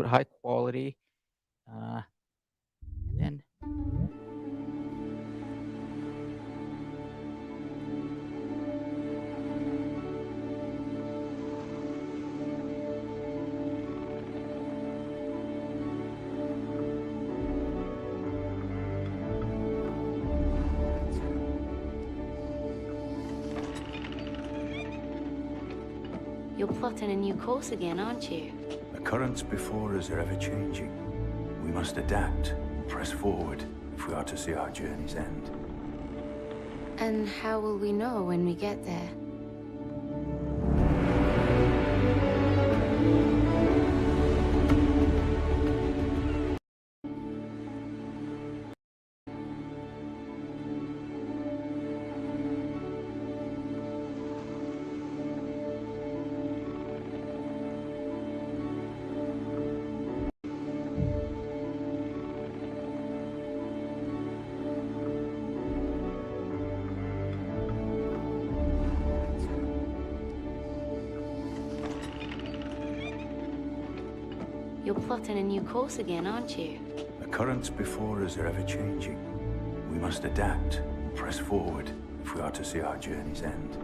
high quality, and then You're plotting a new course again, aren't you? The currents before us are ever changing. We must adapt, press forward, if we are to see our journey's end. And how will we know when we get there? You're plotting a new course again, aren't you? The currents before us are ever changing. We must adapt, press forward, if we are to see our journey's end.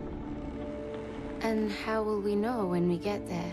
And how will we know when we get there?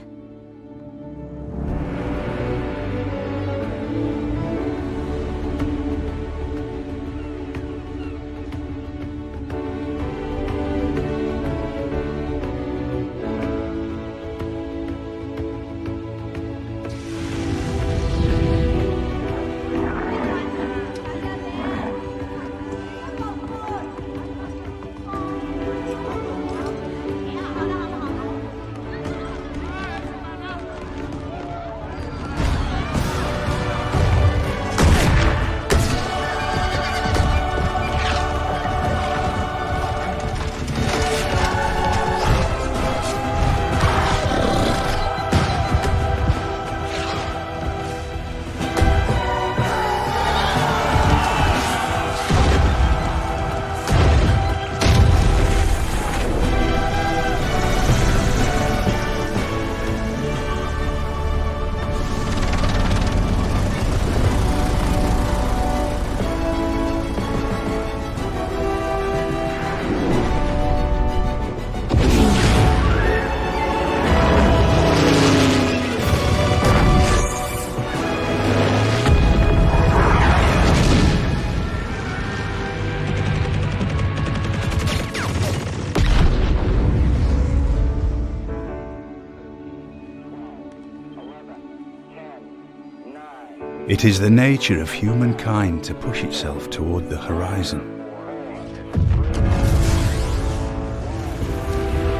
It is the nature of humankind to push itself toward the horizon.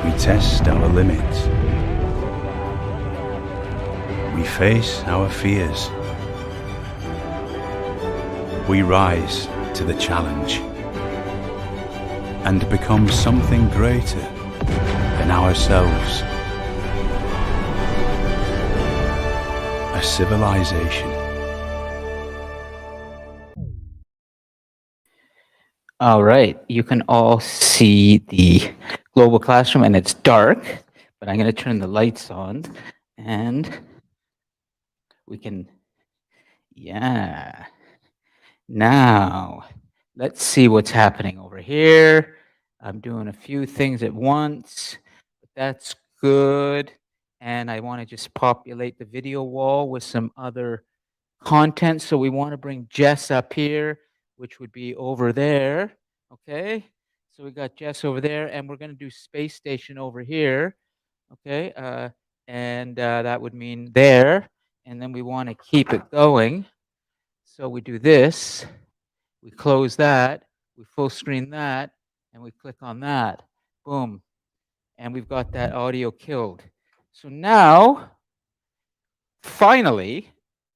We test our limits. We face our fears. We rise to the challenge and become something greater than ourselves. A civilization. all right, you can all see the global classroom, and it's dark, but I'm going to turn the lights on, and we can, yeah. Now, let's see what's happening over here. I'm doing a few things at once, but that's good. And I want to just populate the video wall with some other content. So we want to bring Jess up here, which would be over there. Okay. So we got Jess over there, and we're going to do space station over here. Okay. And that would mean there. And then we want to keep it going. So we do this, we close that, we full screen that, and we click on that. Boom. And we've got that audio killed. So now, finally,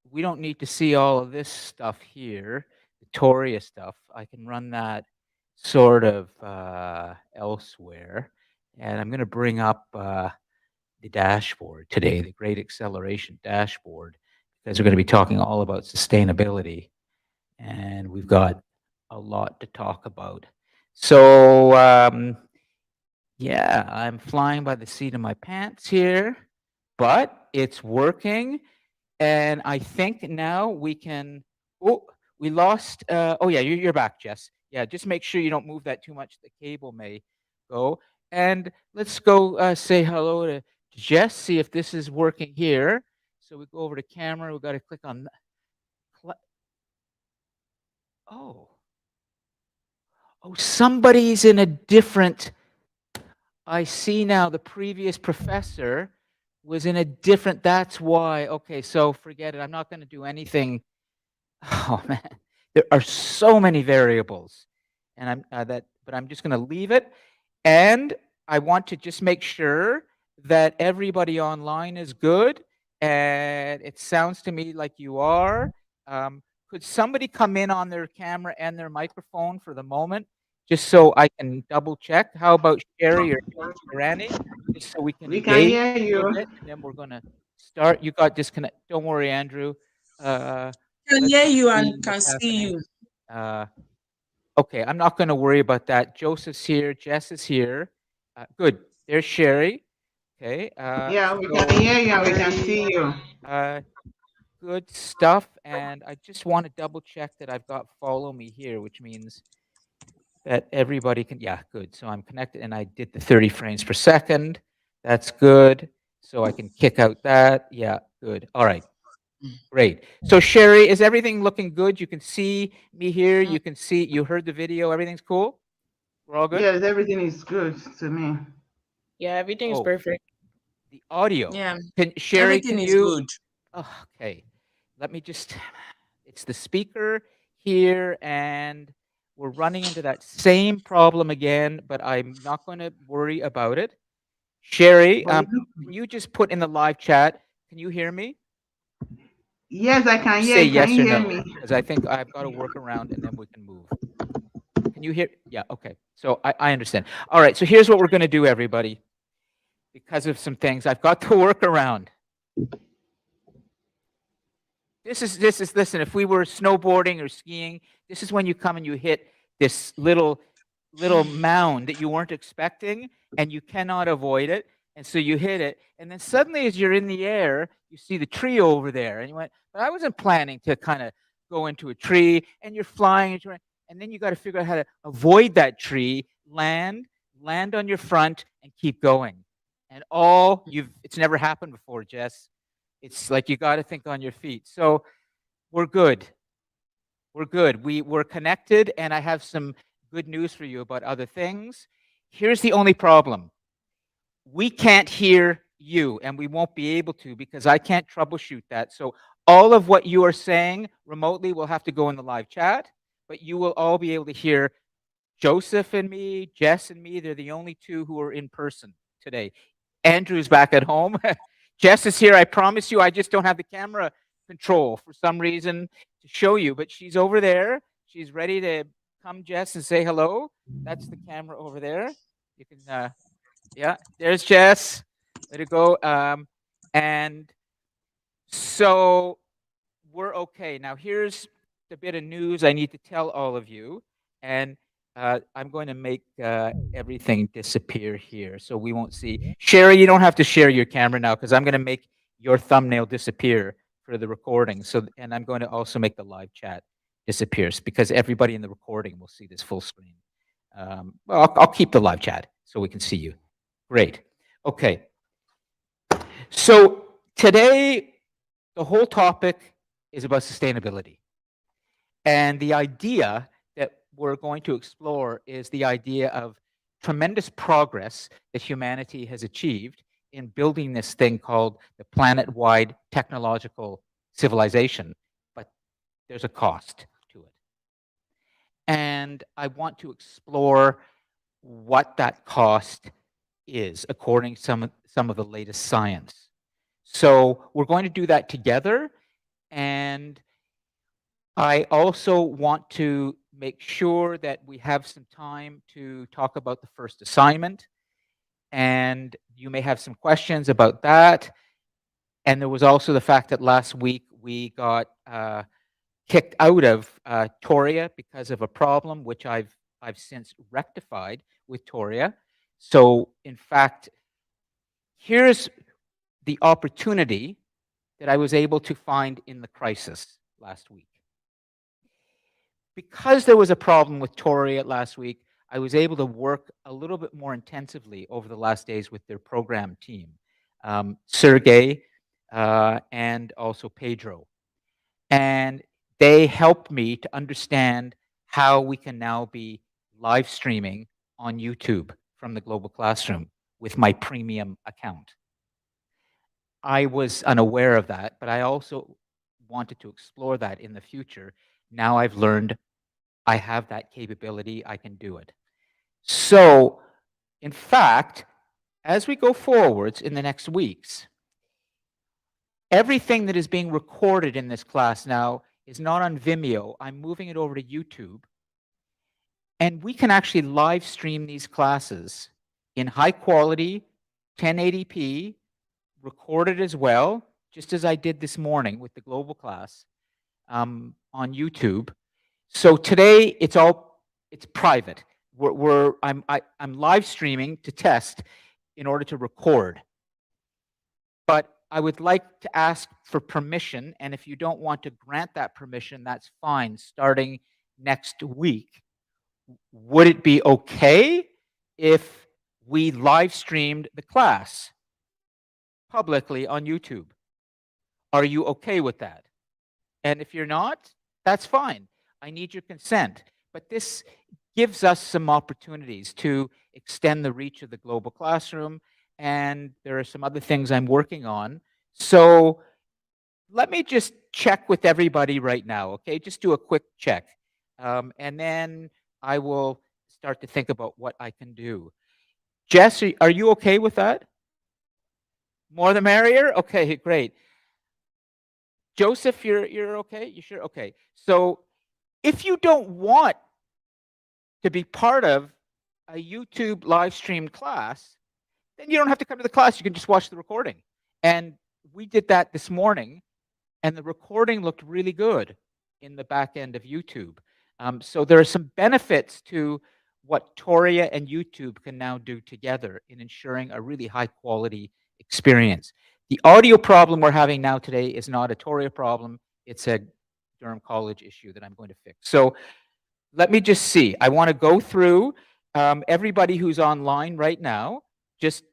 we don't need to see all of this stuff here, the Toria stuff. I can run that sort of elsewhere. And I'm going to bring up the dashboard today, the Great Acceleration Dashboard, because we're going to be talking all about sustainability. And we've got a lot to talk about. So, yeah, I'm flying by the seat of my pants here, but it's working. And I think now we can, oh, we lost, oh yeah, you're back, Jess. Yeah, just make sure you don't move that too much. The cable may go. And let's go say hello to Jess, see if this is working here. So we go over to camera, we got to click on, oh, oh, somebody's in a different, I see now the previous professor was in a different, that's why. Okay, so forget it. I'm not going to do anything. Oh man, there are so many variables, and but I'm just going to leave it. And I want to just make sure that everybody online is good. And it sounds to me like you are. Could somebody come in on their camera and their microphone for the moment, just so I can double check? How about Sherry or Annie, just so we can We can engage hear a little you. bit, and then we're gonna start. You got disconnect. Don't worry, Andrew. Can Let's hear you and see can what's see happening. you. Okay, I'm not going to worry about that. Joseph's here. Jess is here. Good. There's Sherry. Okay. Yeah, we So can hear you and we can Sherry, see you. good stuff. And I just want to double check that I've got follow me here, which means that everybody can. Yeah, good. So I'm connected and I did the 30 frames per second. That's good. So I can kick out that. Yeah, good. All right. Great. So Sherry, is everything looking good? You can see me here. You can see, you heard the video. Everything's cool? We're all good? Yes, everything is good to me. Yeah, everything is Oh, perfect. the audio. Yeah, Sherry, everything can is you? good. Oh, okay. Let me just, it's the speaker here, and we're running into that same problem again, but I'm not going to worry about it. Sherry, But can you just put in the live chat? Can you hear me? yes, I can Say hear. Can yes you or hear no, me? because I think I've got to work around and then we can move. Can you hear? Yeah, okay. So I understand. All right, so here's what we're going to do, everybody. Because of some things, I've got to work around. This is listen, if we were snowboarding or skiing, this is when you come and you hit this little mound that you weren't expecting and you cannot avoid it. And so you hit it, and then suddenly as you're in the air, you see the tree over there, and you went, but I wasn't planning to kind of go into a tree, and you're flying, and then you got to figure out how to avoid that tree, land on your front, and keep going. And it's never happened before, Jess. It's like you got to think on your feet. So we're good. We're good. We're connected, and I have some good news for you about other things. Here's the only problem. We can't hear you, and we won't be able to because I can't troubleshoot that. So all of what you are saying remotely will have to go in the live chat, but you will all be able to hear Joseph and me, Jess and me. They're the only two who are in person today. Andrew's back at home. Jess is here. I promise you, I just don't have the camera control for some reason to show you, but she's over there. She's ready to come, Jess, and say hello. That's the camera over there. You can, yeah, there's Jess. Let it go. And so we're okay. Now, here's the bit of news I need to tell all of you. And I'm going to make everything disappear here so we won't see. Sherry, you don't have to share your camera now because I'm going to make your thumbnail disappear for the recording. And I'm going to also make the live chat disappear because everybody in the recording will see this full screen. Well, I'll keep the live chat so we can see you. Great. Okay. So today, the whole topic is about sustainability. And the idea that we're going to explore is the idea of tremendous progress that humanity has achieved in building this thing called the planet-wide technological civilization. But there's a cost to it. And I want to explore what that cost is according to some of the latest science. So we're going to do that together. And I also want to make sure that we have some time to talk about the first assignment. And you may have some questions about that. And there was also the fact that last week we got kicked out of Toria because of a problem, which I've since rectified with Toria. So in fact, here's the opportunity that I was able to find in the crisis last week. Because there was a problem with Toria last week, I was able to work a little bit more intensively over the last days with their program team, Sergey and also Pedro. And they helped me to understand how we can now be live streaming on YouTube from the Global Classroom with my premium account. I was unaware of that, but I also wanted to explore that in the future. Now I've learned I have that capability, I can do it. So, in fact, as we go forwards in the next weeks, everything that is being recorded in this class now is not on Vimeo. I'm moving it over to YouTube. And we can actually live stream these classes in high quality, 1080p, recorded as well, just as I did this morning with the global class on YouTube. So today it's private. I'm live streaming to test in order to record. But I would like to ask for permission, and if you don't want to grant that permission, that's fine, starting next week. Would it be okay if we live streamed the class publicly on YouTube? Are you okay with that? And if you're not, that's fine. I need your consent. But this gives us some opportunities to extend the reach of the global classroom, and there are some other things I'm working on. So let me just check with everybody right now, okay? Just do a quick check. And then I will start to think about what I can do. Jess, are you okay with that? More the merrier? Okay, great. Joseph, you're okay? You sure? Okay. So if you don't want to be part of a YouTube live stream class, then you don't have to come to the class. You can just watch the recording. And we did that this morning, and the recording looked really good in the back end of YouTube. So there are some benefits to what Toria and YouTube can now do together in ensuring a really high quality experience. The audio problem we're having now today is not a Toria problem. It's a Durham College issue that I'm going to fix. So let me just see. I want to go through everybody who's online right now, just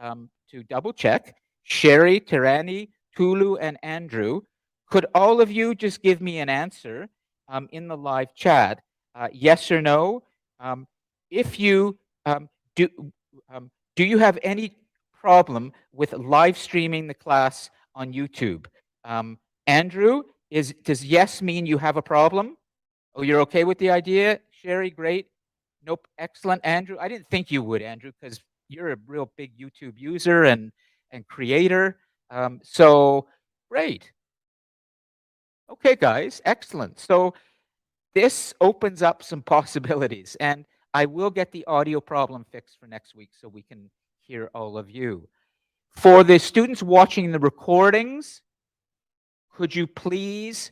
to double check. Sherry, Tirani, Tulu, and Andrew. Could all of you just give me an answer in the live chat, yes or no? If you do you have any problem with live streaming the class on YouTube? Andrew, does yes mean you have a problem? Oh, you're okay with the idea? Sherry, great. Nope, excellent. Andrew, I didn't think you would, Andrew, because you're a real big YouTube user and creator. So great. Okay, guys, excellent. So this opens up some possibilities, and I will get the audio problem fixed for next week so we can hear all of you. For the students watching the recordings, could you please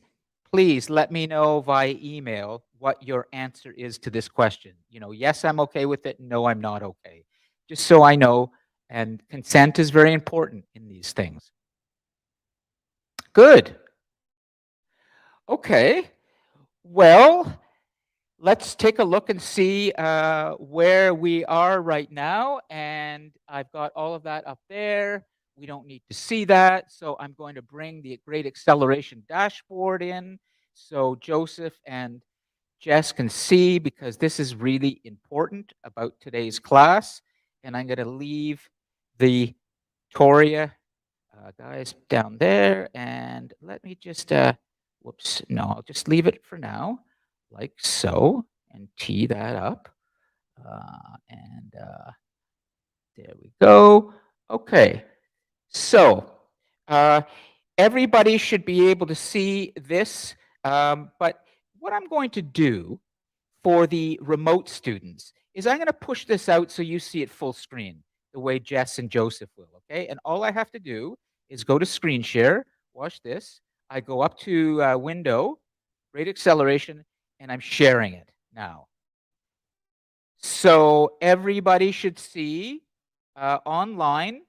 let me know via email what your answer is to this question? You know, yes, I'm okay with it. No, I'm not okay. Just so I know, and consent is very important in these things. Good. Okay. Well, let's take a look and see where we are right now. And I've got all of that up there. We don't need to see that. So I'm going to bring the Great Acceleration dashboard in so Joseph and Jess can see, because this is really important about today's class. And I'm going to leave the Toria guys down there. And let me just, whoops, no, I'll just leave it for now, like so, and tee that up. There we go. Okay, so everybody should be able to see this, but what I'm going to do for the remote students is I'm going to push this out so you see it full screen, the way Jess and Joseph will, okay? And all I have to do is go to screen share, watch this. I go up to window, Great Acceleration, and I'm sharing it now. So everybody should see online,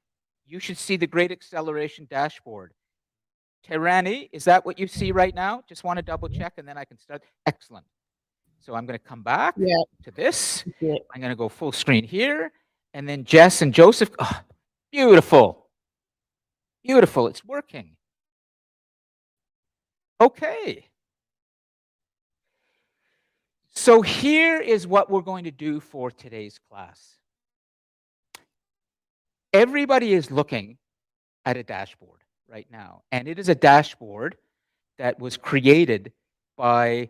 you should see the Great Acceleration dashboard. Terani, is that what you see right now? Just want to double check and then I can start. Excellent. So I'm going to come back Yeah. to this. Yeah. I'm going to go full screen here. And then Jess and Joseph. Oh, beautiful. Beautiful. It's working. Okay. So here is what we're going to do for today's class. Everybody is looking at a dashboard right now. And it is a dashboard that was created by,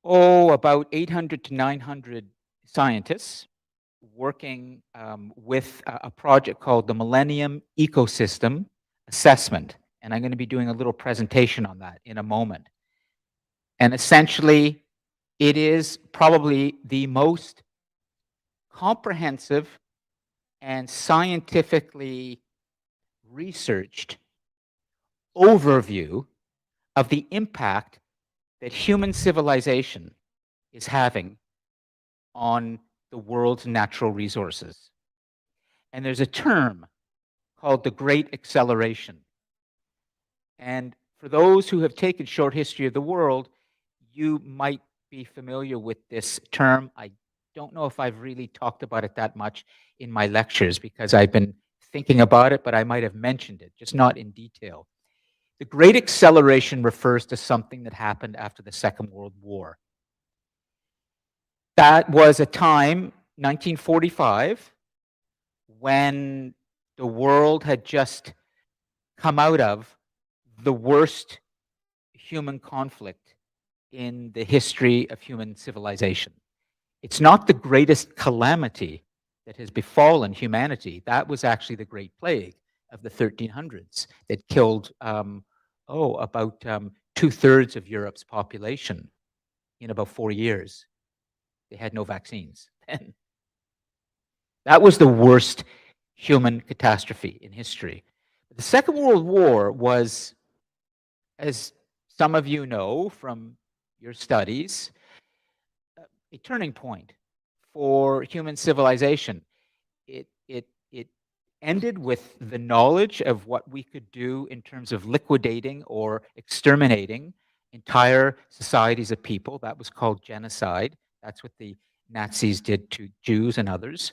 about 800 to 900 scientists working with a project called the Millennium Ecosystem Assessment. And I'm going to be doing a little presentation on that in a moment. And essentially, it is probably the most comprehensive and scientifically researched overview of the impact that human civilization is having on the world's natural resources. And there's a term called the Great Acceleration. And for those who have taken short history of the world, you might be familiar with this term. I don't know if I've really talked about it that much in my lectures because I've been thinking about it, but I might have mentioned it, just not in detail. The Great Acceleration refers to something that happened after the Second World War. That was a time, 1945, when the world had just come out of the worst human conflict in the history of human civilization. It's not the greatest calamity that has befallen humanity. That was actually the Great Plague of the 1300s that killed, about 2/3 of Europe's population in about 4 years. They had no vaccines then. That was the worst human catastrophe in history. The Second World War was, as some of you know from your studies, a turning point for human civilization. It ended with the knowledge of what we could do in terms of liquidating or exterminating entire societies of people. That was called genocide. That's what the Nazis did to Jews and others.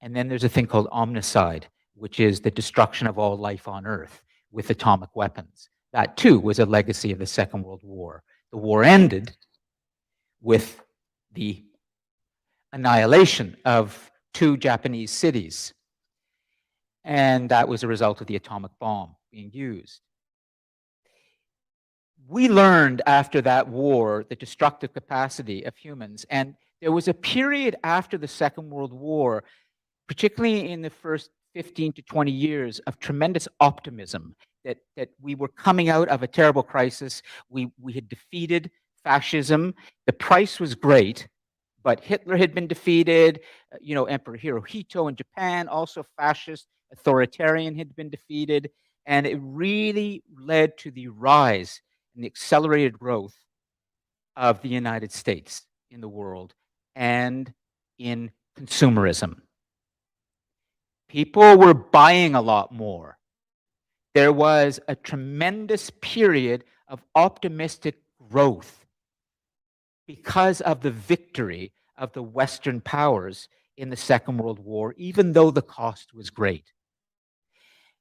And then there's a thing called omnicide, which is the destruction of all life on Earth with atomic weapons. That too was a legacy of the Second World War. The war ended with the annihilation of 2 Japanese cities. And that was a result of the atomic bomb being used. We learned after that war the destructive capacity of humans. And there was a period after the Second World War, particularly in the first 15 to 20 years, of tremendous optimism that we were coming out of a terrible crisis. We had defeated fascism. The price was great, but Hitler had been defeated. Emperor Hirohito in Japan, also fascist, authoritarian, had been defeated. And it really led to the rise and the accelerated growth of the United States in the world and in consumerism. People were buying a lot more. There was a tremendous period of optimistic growth because of the victory of the Western powers in the Second World War, even though the cost was great.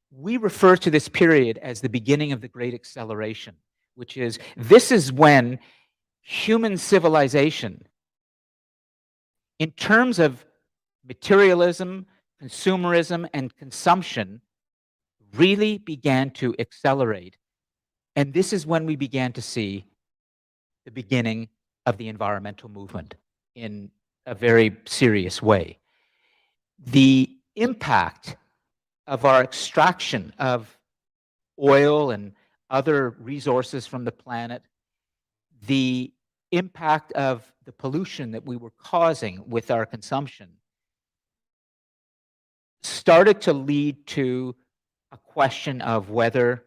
We refer to this period as the beginning of the Great Acceleration, which is, this is when human civilization, in terms of materialism, consumerism, and consumption, really began to accelerate. And this is when we began to see the beginning of the environmental movement in a very serious way. The impact of our extraction of oil and other resources from the planet, the impact of the pollution that we were causing with our consumption, started to lead to a question of whether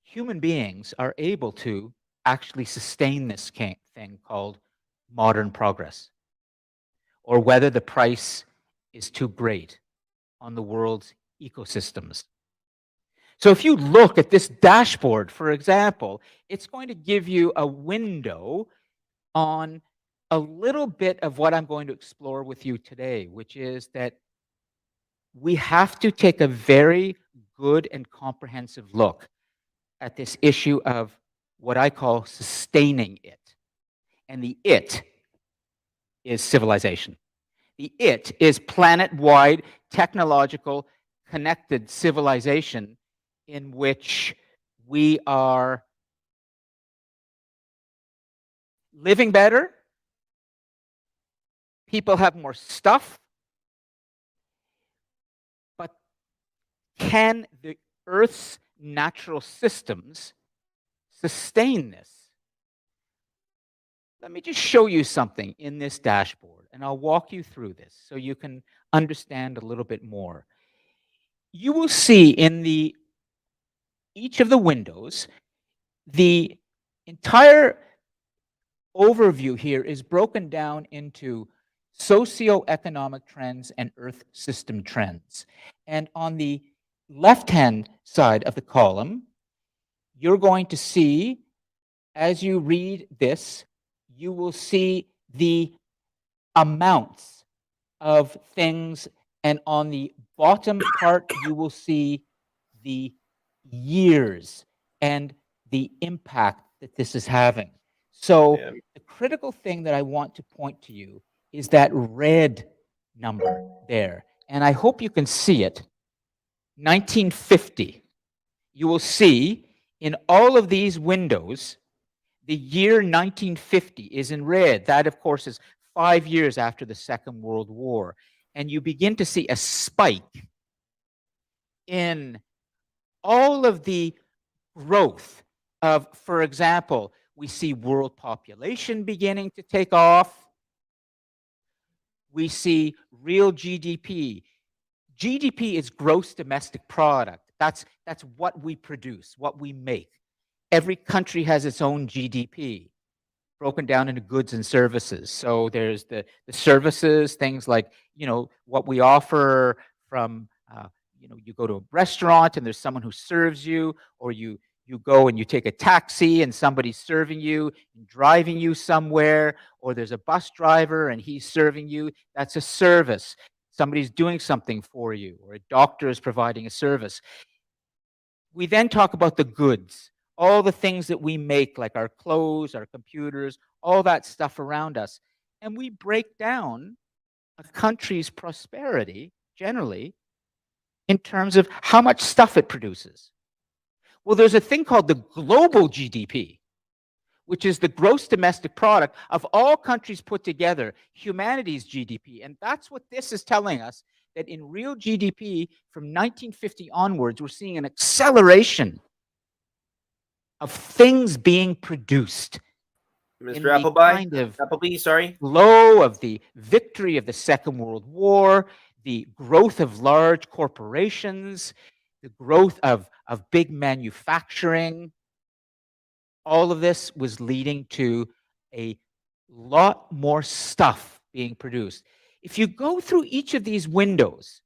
human beings are able to actually sustain this thing called modern progress, or whether the price is too great on the world's ecosystems. So if you look at this dashboard, for example, it's going to give you a window on a little bit of what I'm going to explore with you today, which is that we have to take a very good and comprehensive look at this issue of what I call sustaining it. And the it is civilization. The it is planet-wide technological connected civilization in which we are living better, people have more stuff, but can the Earth's natural systems sustain this? Let me just show you something in this dashboard, and I'll walk you through this so you can understand a little bit more. You will see in each of the windows, the entire overview here is broken down into socioeconomic trends and Earth system trends. And on the left-hand side of the column, you're going to see, as you read this, you will see the amounts of things, and on the bottom part, you will see the years and the impact that this is having. So the critical thing that I want to point to you is that red number there. And I hope you can see it. 1950. You will see in all of these windows, the year 1950 is in red. That, of course, is 5 years after the Second World War. And you begin to see a spike in all of the growth of, for example, we see world population beginning to take off. We see real GDP. GDP is gross domestic product. That's what we produce, what we make. Every country has its own GDP, broken down into goods and services. So there's the services, things like, what we offer from, you go to a restaurant and there's someone who serves you, or you go and you take a taxi and somebody's serving you and driving you somewhere, or there's a bus driver and he's serving you. That's a service. Somebody's doing something for you, or a doctor is providing a service. We then talk about the goods, all the things that we make, like our clothes, our computers, all that stuff around us. And we break down a country's prosperity, generally, in terms of how much stuff it produces. Well, there's a thing called the global GDP, which is the gross domestic product of all countries put together, humanity's GDP. And that's what this is telling us, that in real GDP from 1950 onwards, we're seeing an acceleration of things being produced. Mr. Appleby, sorry. Glow of the victory of the Second World War, the growth of large corporations, the growth of big manufacturing. All of this was leading to a lot more stuff being produced. If you go through each of these windows,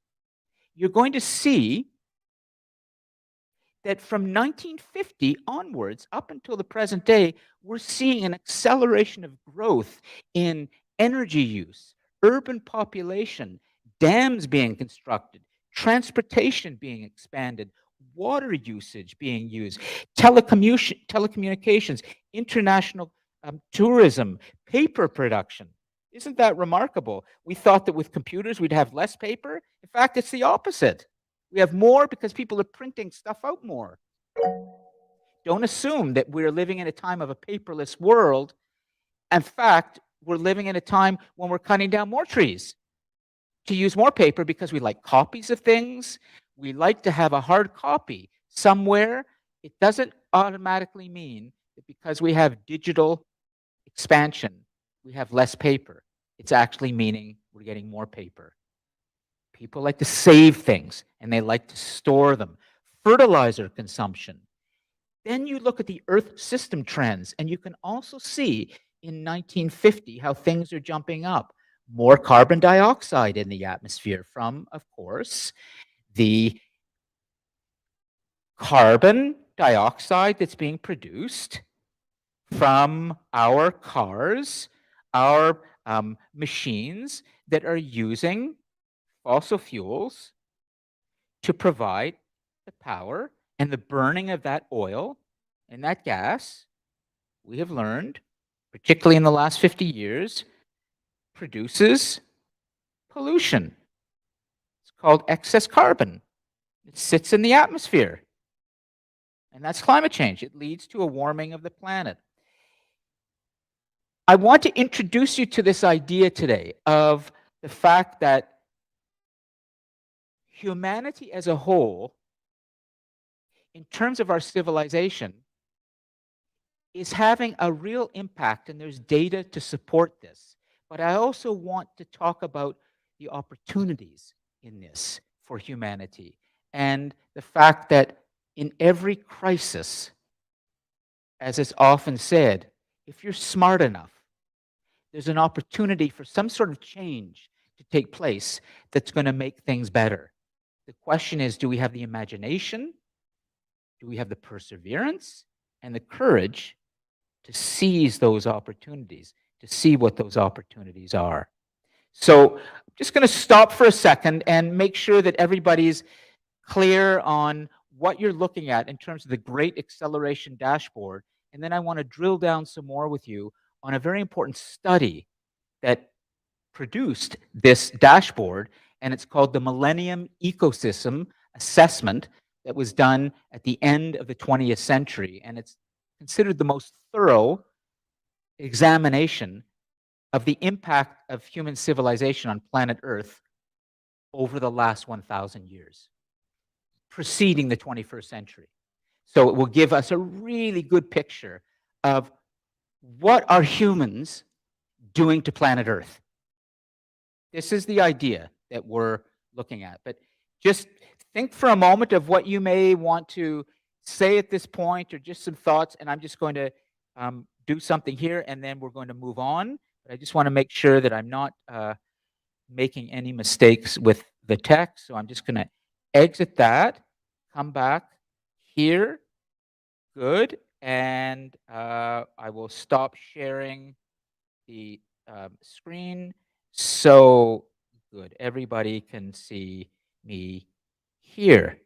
you're going to see that from 1950 onwards, up until the present day, we're seeing an acceleration of growth in energy use, urban population, dams being constructed, transportation being expanded, water usage being used, telecommunications, international tourism, paper production. Isn't that remarkable? We thought that with computers we'd have less paper. In fact, it's the opposite. We have more because people are printing stuff out more. Don't assume that we're living in a time of a paperless world. In fact, we're living in a time when we're cutting down more trees to use more paper because we like copies of things. We like to have a hard copy somewhere. It doesn't automatically mean that because we have digital expansion, we have less paper. It's actually meaning we're getting more paper. People like to save things and they like to store them. Fertilizer consumption. Then you look at the Earth system trends, and you can also see in 1950 how things are jumping up. More carbon dioxide in the atmosphere from, of course, the carbon dioxide that's being produced from our cars, our machines that are using fossil fuels to provide the power, and the burning of that oil and that gas, we have learned, particularly in the last 50 years, produces pollution. It's called excess carbon. It sits in the atmosphere. And that's climate change. It leads to a warming of the planet. I want to introduce you to this idea today of the fact that humanity as a whole, in terms of our civilization, is having a real impact, and there's data to support this. But I also want to talk about the opportunities in this for humanity, and the fact that in every crisis, as is often said, if you're smart enough, there's an opportunity for some sort of change to take place that's going to make things better. The question is, do we have the imagination? Do we have the perseverance and the courage to seize those opportunities, to see what those opportunities are? So I'm just going to stop for a second and make sure that everybody's clear on what you're looking at in terms of the Great Acceleration Dashboard. And then I want to drill down some more with you on a very important study that produced this dashboard, and it's called the Millennium Ecosystem Assessment, that was done at the end of the 20th century, and it's considered the most thorough examination of the impact of human civilization on planet Earth over the last 1,000 years, preceding the 21st century. So it will give us a really good picture of what are humans doing to planet Earth. This is the idea that we're looking at. But just think for a moment of what you may want to say at this point, or just some thoughts, and I'm just going to do something here, and then we're going to move on. But I just want to make sure that I'm not making any mistakes with the text. So I'm just going to exit that, come back here. Good. And I will stop sharing the screen. So good. Everybody can see me here.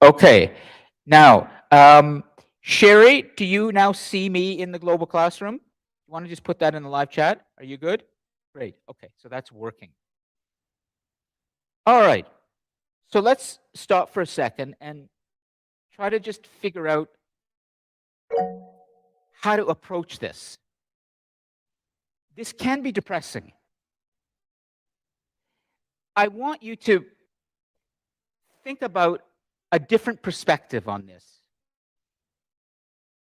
Okay. Now, Sherry, do you now see me in the global classroom? You want to just put that in the live chat? Are you good? Great. Okay. So that's working. All right. So let's stop for a second and try to just figure out how to approach this. This can be depressing. I want you to think about a different perspective on this.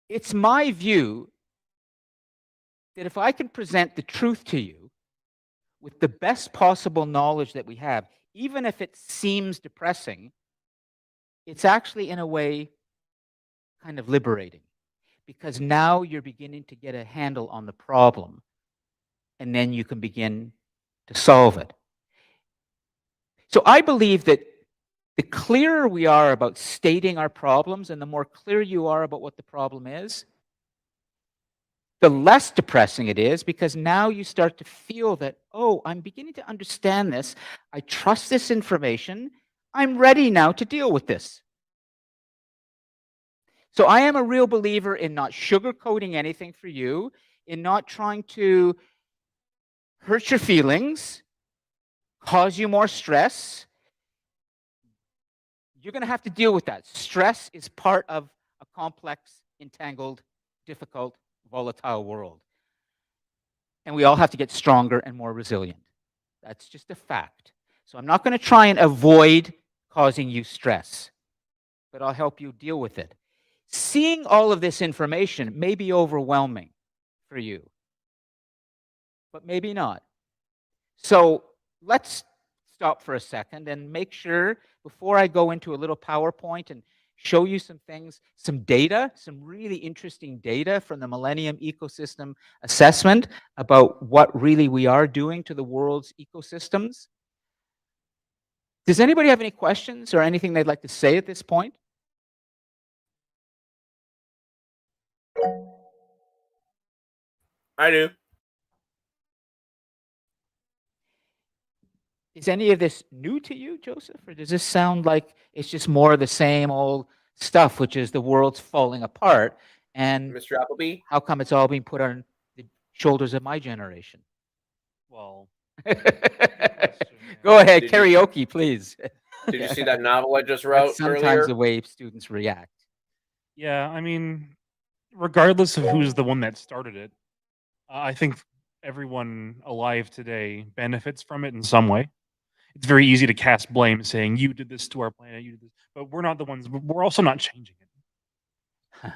It's my view that if I can present the truth to you with the best possible knowledge that we have, even if it seems depressing, it's actually in a way kind of liberating, because now you're beginning to get a handle on the problem, and then you can begin to solve it. So I believe that the clearer we are about stating our problems, and the more clear you are about what the problem is, the less depressing it is, because now you start to feel that, oh, I'm beginning to understand this. I trust this information. I'm ready now to deal with this. So I am a real believer in not sugarcoating anything for you, in not trying to hurt your feelings, cause you more stress. You're going to have to deal with that. Stress is part of a complex, entangled, difficult, volatile world. And we all have to get stronger and more resilient. That's just a fact. So I'm not going to try and avoid causing you stress, but I'll help you deal with it. Seeing all of this information may be overwhelming for you, but maybe not. So let's stop for a second and make sure, before I go into a little PowerPoint and show you some things, some data, some really interesting data from the Millennium Ecosystem Assessment about what really we are doing to the world's ecosystems. Does anybody have any questions or anything they'd like to say at this point? I do. Is any of this new to you, Joseph, or does this sound like it's just more of the same old stuff, which is the world's falling apart, and Mr. Appleby? how come it's all being put on the shoulders of my generation? Well, Go ahead, Did you- karaoke, please. Did you see that novel I just That's wrote sometimes earlier? the way students react. yeah, I mean, regardless of who's the one that started it, I think everyone alive today benefits from it in some way. It's very easy to cast blame, saying you did this to our planet, you did this, but we're not the ones. We're also not changing it.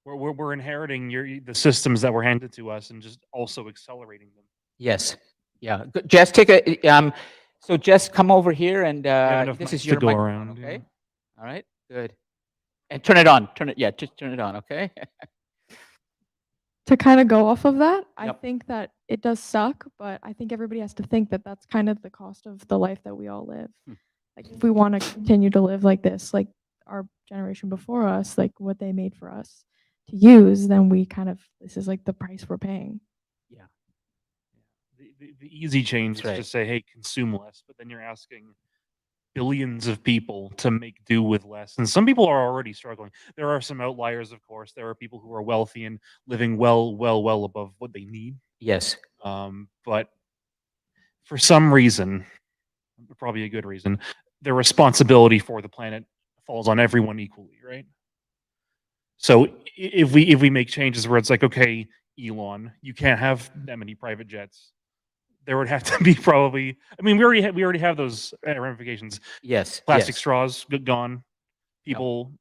We're inheriting the systems that were handed to us and just also accelerating them. Yes. Yeah. Good. Jess, take a so Jess, come over here and enough this mics is to your go microphone, around, okay? yeah. All right. Good. And turn it on. Just turn it on, okay? To kind of go off of that, I Yep. think that it does suck, but I think everybody has to think that that's kind of the cost of the life that we all live. Like if we want to continue to live like this, like our generation before us, like what they made for us to use, then this is like the price we're paying. Yeah. The easy change That's is right. just say, hey, consume less, but then you're asking billions of people to make do with less. And some people are already struggling. There are some outliers, of course. There are people who are wealthy and living well above what they need. Yes. But for some reason, probably a good reason, the responsibility for the planet falls on everyone equally, right? So if we make changes where it's like, okay, Elon, you can't have that many private jets, there would have to be probably. I mean, we already have those ramifications. Yes. Plastic yes. straws gone. People,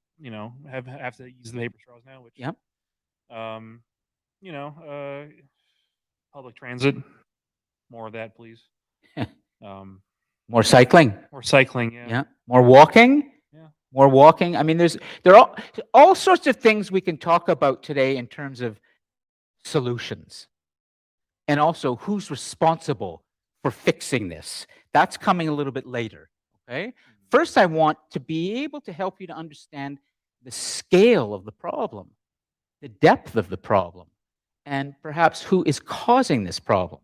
have to use the paper straws now. Which, Yep. Public transit, more of that, please. More cycling. More cycling, yeah. Yeah. More walking. Yeah. More walking. I mean, there are all sorts of things we can talk about today in terms of solutions. And also who's responsible for fixing this. That's coming a little bit later, okay? First, I want to be able to help you to understand the scale of the problem, the depth of the problem, and perhaps who is causing this problem.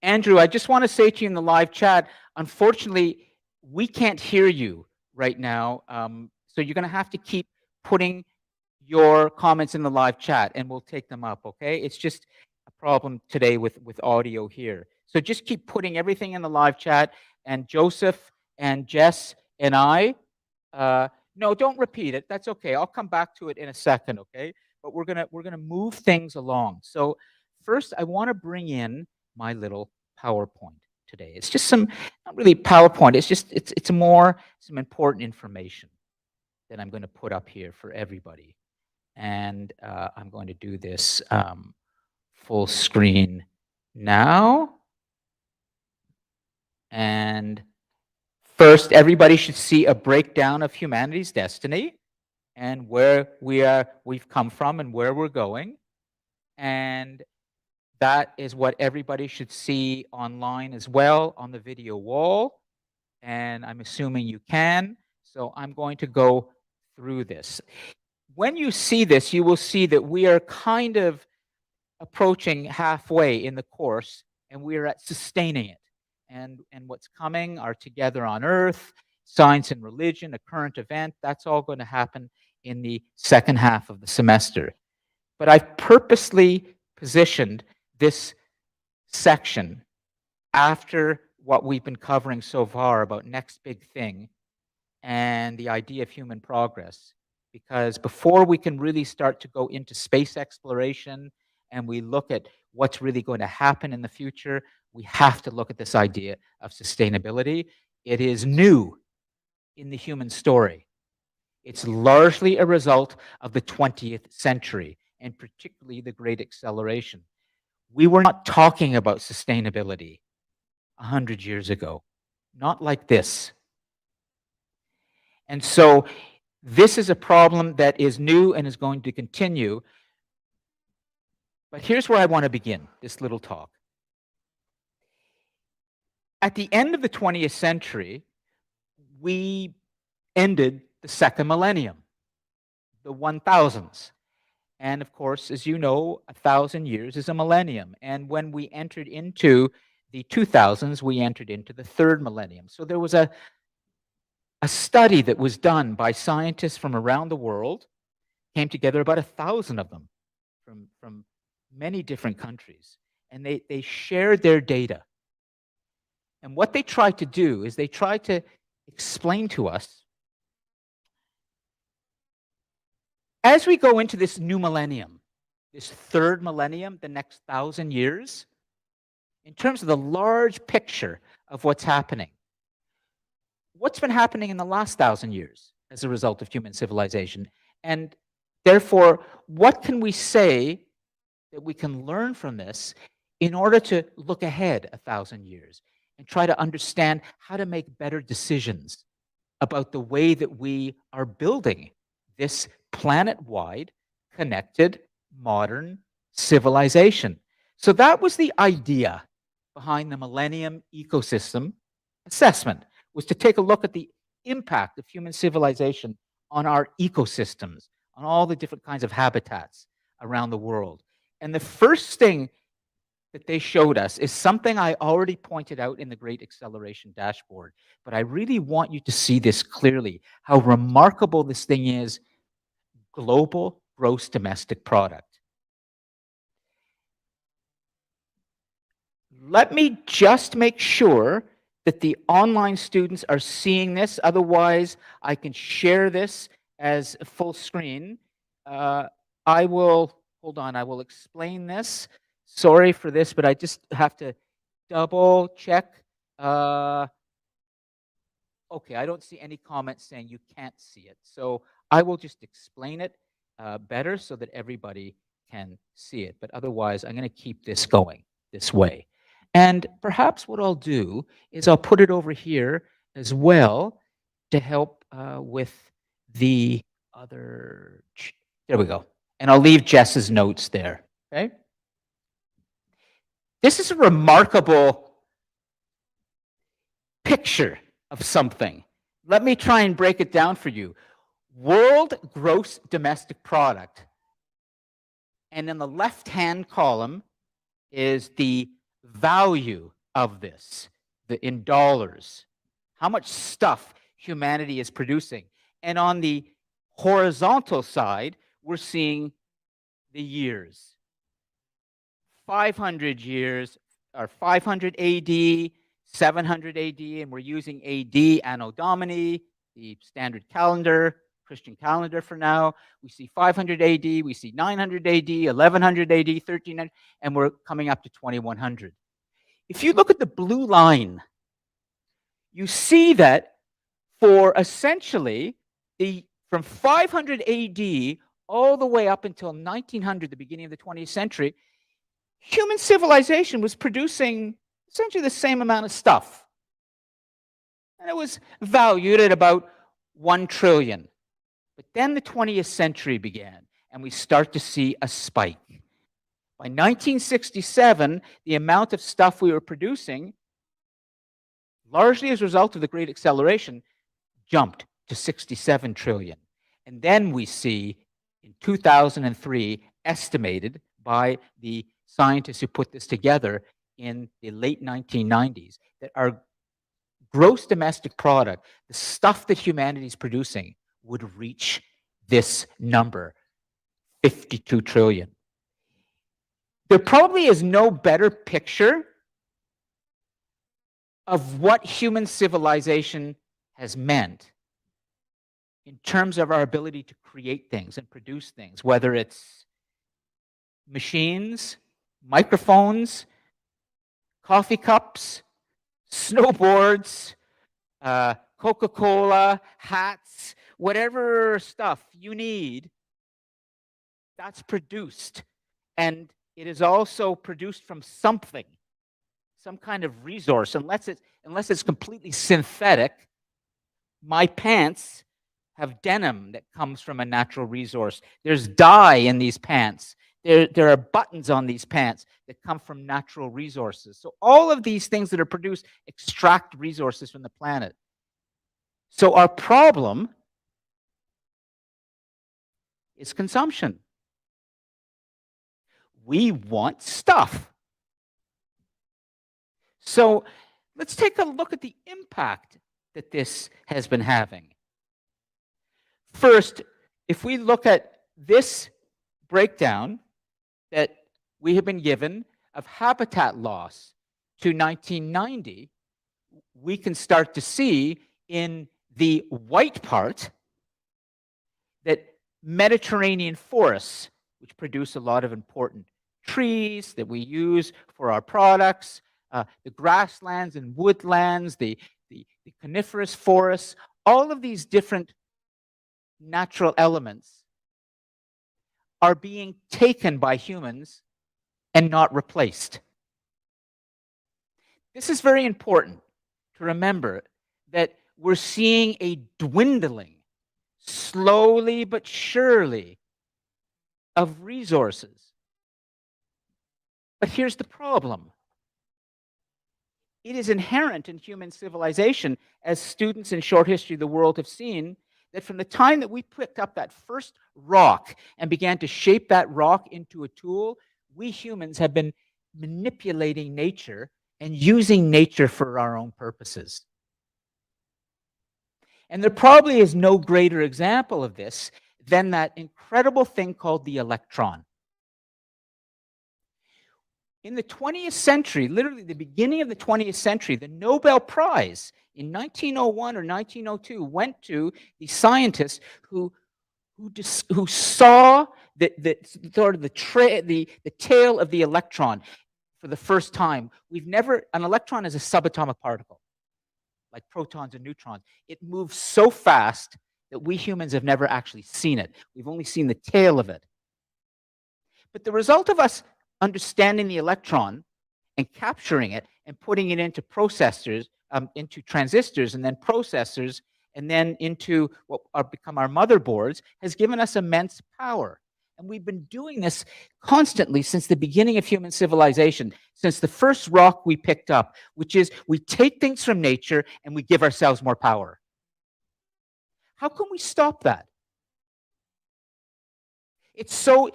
Andrew, I just want to say to you in the live chat, unfortunately, we can't hear you right now, so you're going to have to keep putting your comments in the live chat, and we'll take them up, okay? It's just a problem today with audio here. So just keep putting everything in the live chat, and Joseph and Jess and I, no, don't repeat it. That's okay. I'll come back to it in a second, okay? But we're gonna move things along. So first, I want to bring in my little PowerPoint today. It's just not really PowerPoint. It's just it's more some important information that I'm going to put up here for everybody. And I'm going to do this full screen now. And first, everybody should see a breakdown of humanity's destiny and where we've come from and where we're going. And that is what everybody should see online as well on the video wall. And I'm assuming you can. So I'm going to go through this. When you see this, you will see that we are kind of approaching halfway in the course, and we are at sustaining it. And what's coming are Together on Earth, Science and Religion, a current event. That's all going to happen in the second half of the semester. But I've purposely positioned this section after what we've been covering so far about next big thing and the idea of human progress. Because before we can really start to go into space exploration and we look at what's really going to happen in the future, we have to look at this idea of sustainability. It is new in the human story. It's largely a result of the 20th century, and particularly the Great Acceleration. We were not talking about sustainability 100 years ago, not like this. And so this is a problem that is new and is going to continue. But here's where I want to begin this little talk. At the end of the 20th century, we ended the second millennium, the 1000s. And of course, as you know, 1,000 years is a millennium. And when we entered into the 2000s, we entered into the third millennium. So there was a study that was done by scientists from around the world, came together, about 1,000 of them from many different countries. And they shared their data. And what they tried to do is they tried to explain to us, as we go into this new millennium, this third millennium, the next 1,000 years, in terms of the large picture of what's happening, what's been happening in the last 1,000 years as a result of human civilization? And therefore, what can we say that we can learn from this in order to look ahead 1,000 years and try to understand how to make better decisions about the way that we are building this planet-wide, connected, modern civilization? So that was the idea behind the Millennium Ecosystem Assessment, was to take a look at the impact of human civilization on our ecosystems, on all the different kinds of habitats around the world. And the first thing that they showed us is something I already pointed out in the Great Acceleration Dashboard, but I really want you to see this clearly, how remarkable this thing is: global gross domestic product. Let me just make sure that the online students are seeing this. Otherwise, I can share this as full screen. I will, hold on, I will explain this. Sorry for this, but I just have to double check. Okay, I don't see any comments saying you can't see it. So I will just explain it better so that everybody can see it. But otherwise, I'm going to keep this going this way. And perhaps what I'll do is I'll put it over here as well to help with the other. There we go. And I'll leave Jess's notes there. Okay. This is a remarkable picture of something. Let me try and break it down for you. World gross domestic product. And in the left-hand column is the value of this, in dollars, how much stuff humanity is producing. And on the horizontal side, we're seeing the years. 500 years, or 500 AD, 700 AD, and we're using AD, Anno Domini, the standard calendar, Christian calendar for now. We see 500 AD, we see 900 AD, 1100 AD, 1300, and we're coming up to 2100. If you look at the blue line, you see that for essentially from 500 AD all the way up until 1900, the beginning of the 20th century, human civilization was producing essentially the same amount of stuff. And it was valued at about 1 trillion. But then the 20th century began, and we start to see a spike. By 1967, the amount of stuff we were producing, largely as a result of the Great Acceleration, jumped to 67 trillion. And then we see, in 2003, estimated by the scientists who put this together in the late 1990s, that our gross domestic product, the stuff that humanity is producing, would reach this number, 52 trillion. There probably is no better picture of what human civilization has meant in terms of our ability to create things and produce things, whether it's machines, microphones, coffee cups, snowboards, Coca-Cola, hats, whatever stuff you need, that's produced. And it is also produced from something, some kind of resource, unless it's completely synthetic. My pants have denim that comes from a natural resource. There's dye in these pants There are buttons on these pants that come from natural resources. So all of these things that are produced extract resources from the planet. So our problem is consumption. We want stuff. So let's take a look at the impact that this has been having. First, if we look at this breakdown that we have been given of habitat loss to 1990, we can start to see in the white part that Mediterranean forests, which produce a lot of important trees that we use for our products, the grasslands and woodlands, the coniferous forests, all of these different natural elements are being taken by humans and not replaced. This is very important to remember, that we're seeing a dwindling, slowly but surely, of resources. But here's the problem. It is inherent in human civilization, as students in short history of the world have seen, that from the time that we picked up that first rock and began to shape that rock into a tool, we humans have been manipulating nature and using nature for our own purposes. And there probably is no greater example of this than that incredible thing called the electron. In the 20th century, literally the beginning of the 20th century, the Nobel Prize in 1901 or 1902 went to the scientists who saw the tail of the electron for the first time. An electron is a subatomic particle, like protons and neutrons. It moves so fast that we humans have never actually seen it. We've only seen the tail of it. But the result of us understanding the electron and capturing it and putting it into processors, into transistors, and then processors, and then into what become our motherboards, has given us immense power. And we've been doing this constantly since the beginning of human civilization, since the first rock we picked up, which is we take things from nature and we give ourselves more power. How can we stop that? It's so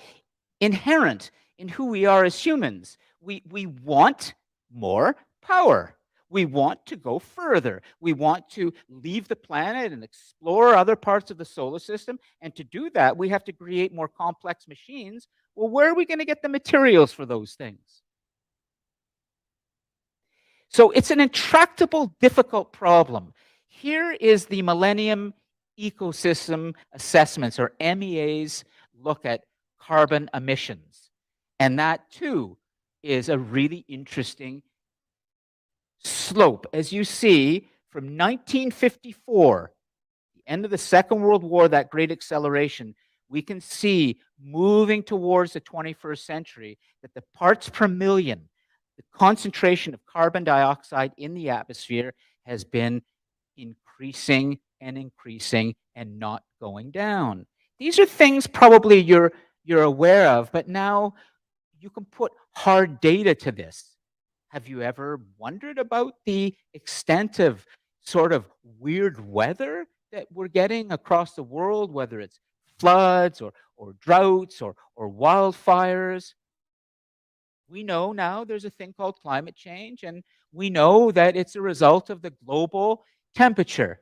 inherent in who we are as humans. We want more power. We want to go further. We want to leave the planet and explore other parts of the solar system. And to do that, we have to create more complex machines. Well, where are we going to get the materials for those things? So it's an intractable, difficult problem. Here is the Millennium Ecosystem Assessments, or MEA's, look at carbon emissions. And that, too, is a really interesting slope. As you see, from 1954, the end of the Second World War, that great acceleration, we can see moving towards the 21st century that the parts per million, the concentration of carbon dioxide in the atmosphere, has been increasing and increasing and not going down. These are things probably you're aware of, but now you can put hard data to this. Have you ever wondered about the extent of sort of weird weather that we're getting across the world, whether it's floods or droughts or wildfires? We know now there's a thing called climate change, and we know that it's a result of the global temperature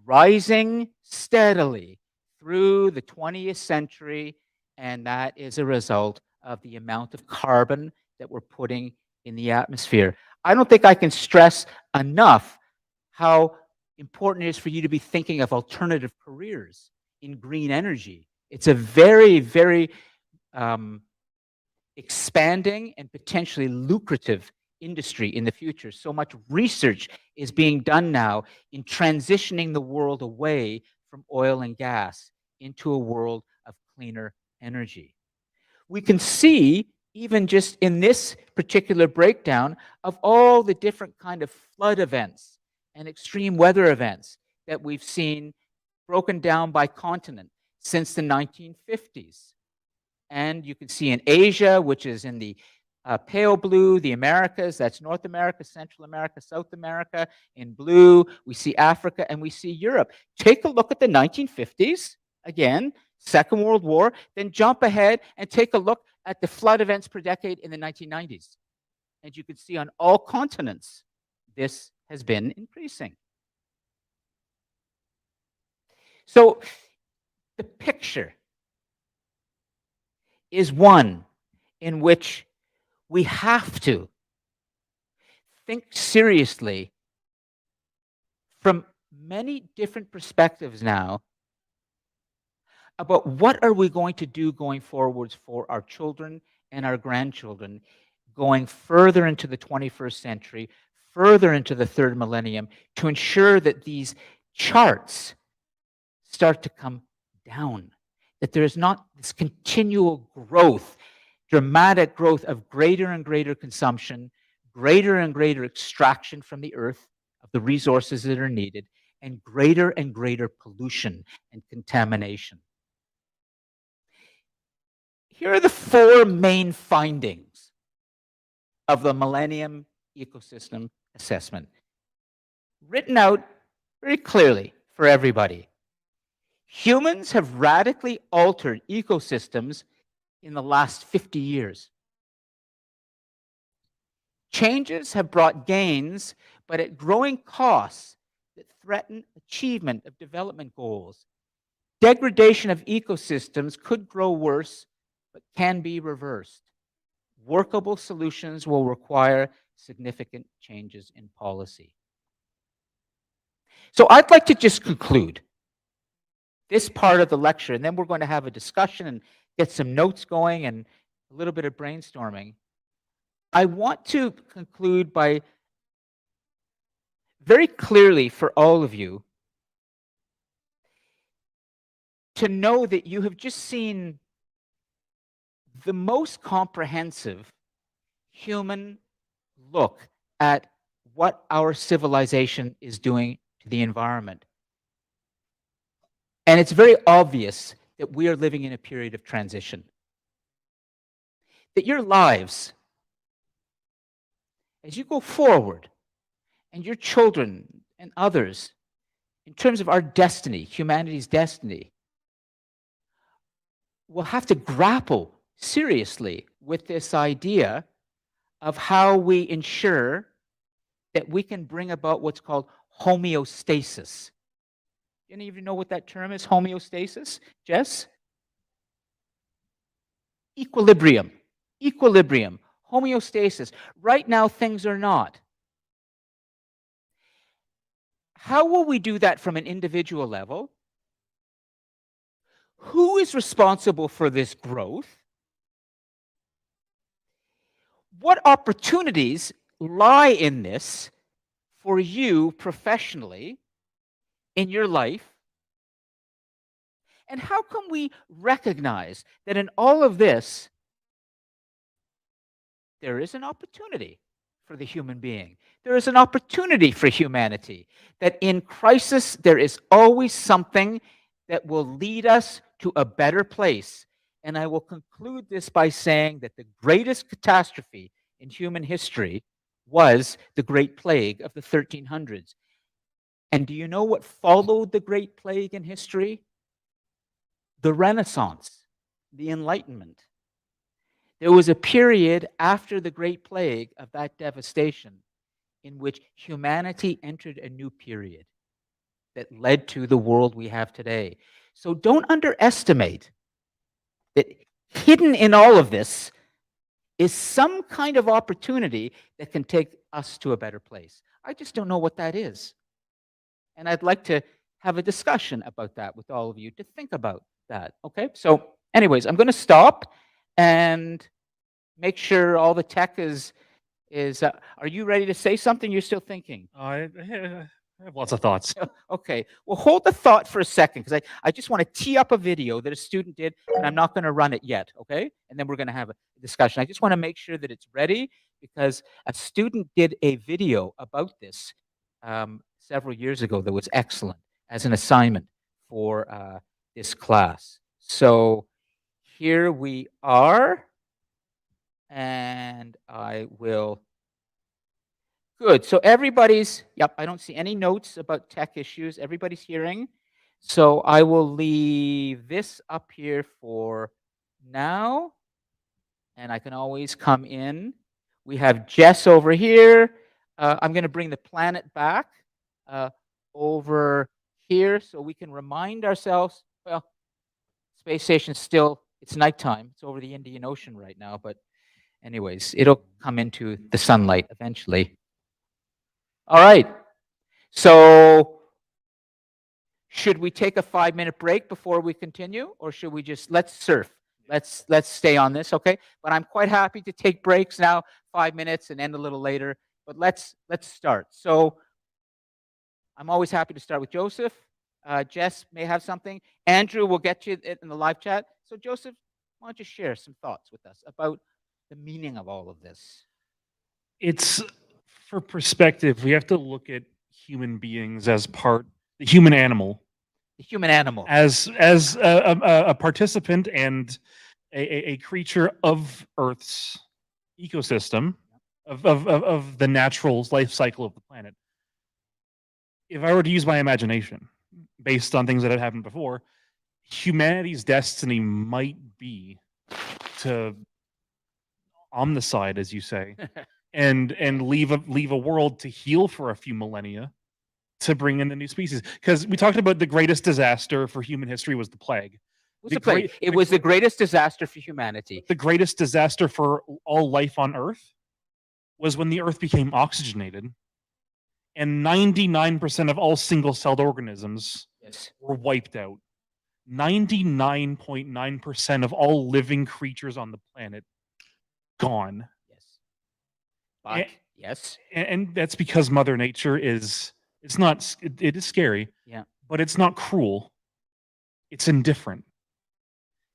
rising steadily through the 20th century, and that is a result of the amount of carbon that we're putting in the atmosphere. I don't think I can stress enough how important it is for you to be thinking of alternative careers in green energy. It's a very, very expanding and potentially lucrative industry in the future. So much research is being done now in transitioning the world away from oil and gas into a world of cleaner energy. We can see, even just in this particular breakdown, of all the different kind of flood events and extreme weather events that we've seen broken down by continent since the 1950s. And you can see in Asia, which is in the pale blue, the Americas, that's North America, Central America, South America. In blue, we see Africa and we see Europe. Take a look at the 1950s, again, Second World War, then jump ahead and take a look at the flood events per decade in the 1990s. And you can see on all continents, this has been increasing. So the picture is one in which we have to think seriously from many different perspectives now about what are we going to do going forwards for our children and our grandchildren going further into the 21st century, further into the third millennium, to ensure that these charts start to come down, that there is not this continual growth, dramatic growth of greater and greater consumption, greater and greater extraction from the earth of the resources that are needed, and greater pollution and contamination. Here are the four main findings of the Millennium Ecosystem Assessment, written out very clearly for everybody. Humans have radically altered ecosystems in the last 50 years. Changes have brought gains, but at growing costs that threaten achievement of development goals. Degradation of ecosystems could grow worse, but can be reversed. Workable solutions will require significant changes in policy. So I'd like to just conclude this part of the lecture, and then we're going to have a discussion and get some notes going and a little bit of brainstorming. I want to conclude by very clearly for all of you to know that you have just seen the most comprehensive human look at what our civilization is doing to the environment. And it's very obvious that we are living in a period of transition. That your lives, as you go forward, and your children and others, in terms of our destiny, humanity's destiny, will have to grapple seriously with this idea of how we ensure that we can bring about what's called homeostasis. Any of you know what that term is, homeostasis? Jess? Equilibrium. Equilibrium. Homeostasis. Right now, things are not. How will we do that from an individual level? Who is responsible for this growth? What opportunities lie in this for you professionally in your life? And how can we recognize that in all of this, there is an opportunity for the human being? There is an opportunity for humanity, that in crisis, there is always something that will lead us to a better place. And I will conclude this by saying that the greatest catastrophe in human history was the Great Plague of the 1300s. And do you know what followed the Great Plague in history? The Renaissance, the Enlightenment. There was a period after the Great Plague of that devastation in which humanity entered a new period that led to the world we have today. So don't underestimate that hidden in all of this is some kind of opportunity that can take us to a better place. I just don't know what that is. And I'd like to have a discussion about that with all of you to think about that. Okay, so anyways, I'm going to stop and make sure all the tech is. Are you ready to say something? You're still thinking. I have lots of thoughts. Okay, well, hold the thought for a second, because I just want to tee up a video that a student did, and I'm not going to run it yet, okay? And then we're going to have a discussion. I just want to make sure that it's ready, because a student did a video about this several years ago that was excellent as an assignment for this class. So here we are. And I will. Good. So everybody's, yep, I don't see any notes about tech issues. Everybody's hearing. So I will leave this up here for now. And I can always come in. We have Jess over here. I'm going to bring the planet back over here so we can remind ourselves, well, space station's still, it's nighttime. It's over the Indian Ocean right now, but anyways, it'll come into the sunlight eventually. All right. So should we take a 5-minute break before we continue, or should we just, let's surf? Let's stay on this, okay? But I'm quite happy to take breaks now, 5 minutes and end a little later. But let's start. So I'm always happy to start with Joseph. Jess may have something. Andrew will get you in the live chat. So Joseph, why don't you share some thoughts with us about the meaning of all of this? It's for perspective. We have to look at human beings as the human animal, The human animal. as a participant and a creature of Earth's ecosystem, of the natural life cycle of the planet. If I were to use my imagination based on things that have happened before, humanity's destiny might be to omnicide, as you say, and leave a world to heal for a few millennia to bring in the new species. Because we talked about the greatest disaster for human history was the plague. It was the greatest disaster for humanity. The greatest disaster for all life on Earth was when the Earth became oxygenated, and 99% of all single-celled organisms were wiped out. 99.9% of all living creatures on the planet gone. Yes. But, yes. And that's because Mother Nature is, it is scary. Yeah. But it's not cruel. It's indifferent.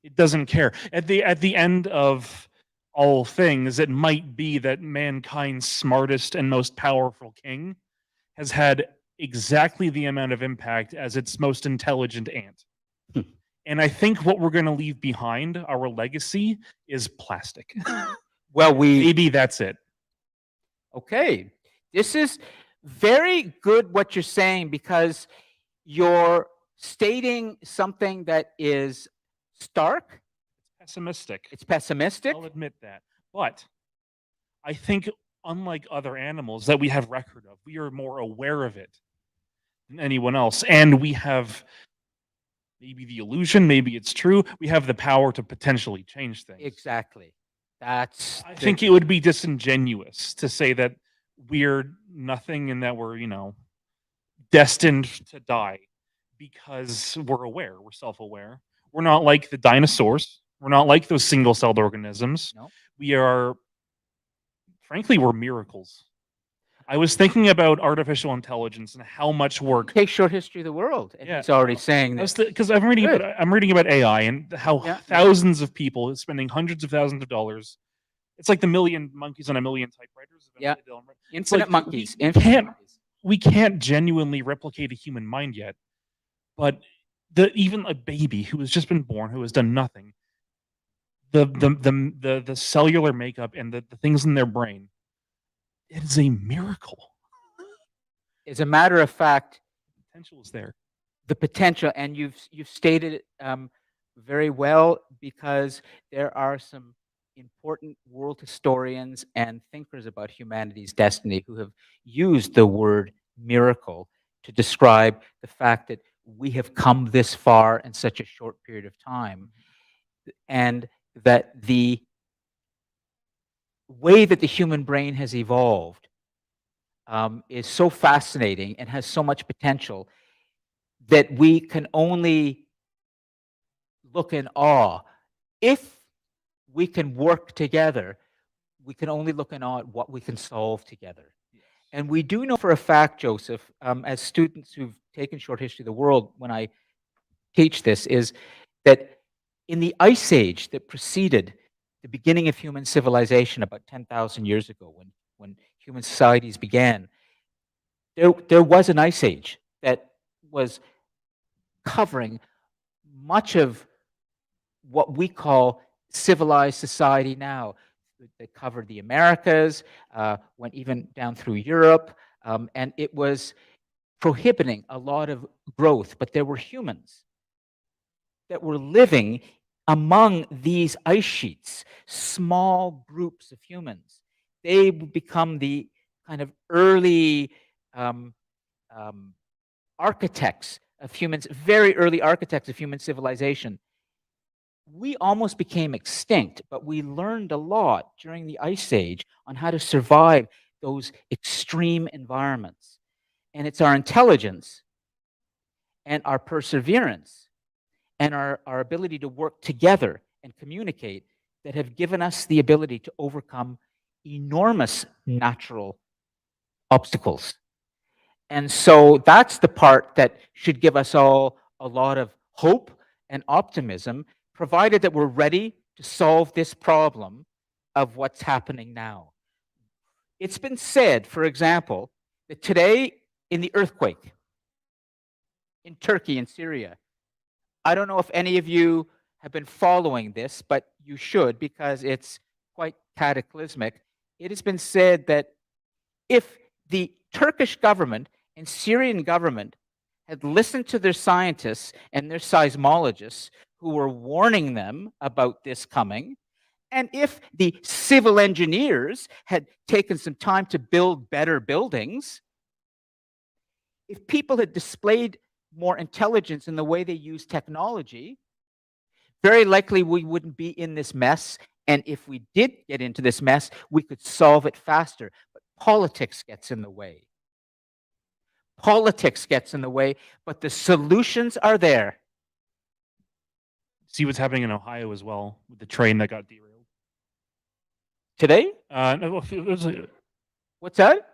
It doesn't care. At the end of all things, it might be that mankind's smartest and most powerful king has had exactly the amount of impact as its most intelligent ant. And I think what we're going to leave behind, our legacy, is plastic. Well, maybe that's it. Okay. This is very good what you're saying, because you're stating something that is stark. Pessimistic. It's pessimistic. I'll admit that. But I think, unlike other animals that we have record of, we are more aware of it than anyone else. And we have maybe the illusion, maybe it's true, we have the power to potentially change things. Exactly. I think it would be disingenuous to say that we're nothing and that we're, destined to die because we're aware, we're self-aware. We're not like the dinosaurs. We're not like those single-celled organisms. No. We are, frankly, we're miracles. I was thinking about artificial intelligence and how much work. Take short history of the world, and he's already saying this. Because I'm reading about AI and how thousands of people spending hundreds of thousands of dollars. It's like the million monkeys on a million typewriters. Yeah, it's infinite like monkeys. We can't genuinely replicate a human mind yet. But even a baby who has just been born, who has done nothing, the cellular makeup and the things in their brain, it is a miracle. As a matter of fact, potential is there. The potential, and you've stated it very well, because there are some important world historians and thinkers about humanity's destiny who have used the word miracle to describe the fact that we have come this far in such a short period of time, and that the way that the human brain has evolved is so fascinating and has so much potential that we can only look in awe. If we can work together, we can only look in awe at what we can solve together. Yes. And we do know for a fact, Joseph, as students who've taken short history of the world, when I teach this, is that in the ice age that preceded the beginning of human civilization about 10,000 years ago, when human societies began, there was an ice age that was covering much of what we call civilized society now. They covered the Americas, went even down through Europe, and it was prohibiting a lot of growth, but there were humans that were living among these ice sheets, small groups of humans. They would become the kind of early um, architects of humans, very early architects of human civilization. We almost became extinct, but we learned a lot during the Ice Age on how to survive those extreme environments. And it's our intelligence and our perseverance and our ability to work together and communicate that have given us the ability to overcome enormous natural obstacles. And so that's the part that should give us all a lot of hope and optimism, provided that we're ready to solve this problem of what's happening now. It's been said, for example, that today in the earthquake in Turkey and Syria, I don't know if any of you have been following this, but you should, because it's quite cataclysmic. It has been said that if the Turkish government and Syrian government had listened to their scientists and their seismologists who were warning them about this coming, and if the civil engineers had taken some time to build better buildings, if people had displayed more intelligence in the way they use technology, very likely we wouldn't be in this mess. And if we did get into this mess, we could solve it faster. But politics gets in the way. Politics gets in the way, but the solutions are there. See what's happening in Ohio as well with the train that got derailed. Today? No, it was What's that?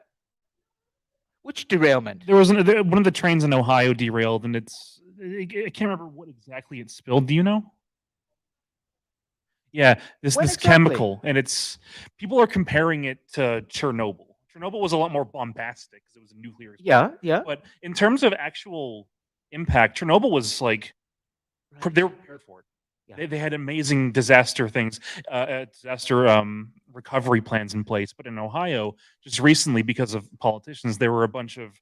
Which derailment? there was one of the trains in Ohio derailed, and I can't remember what exactly it spilled. Do you know? Yeah, this When this exactly? chemical, and people are comparing it to Chernobyl. Chernobyl was a lot more bombastic because it was a nuclear explosion. Yeah, yeah. But in terms of actual impact, Chernobyl was like they were prepared for it. Yeah. They had amazing disaster things, recovery plans in place. But in Ohio, just recently, because of politicians, there were a bunch of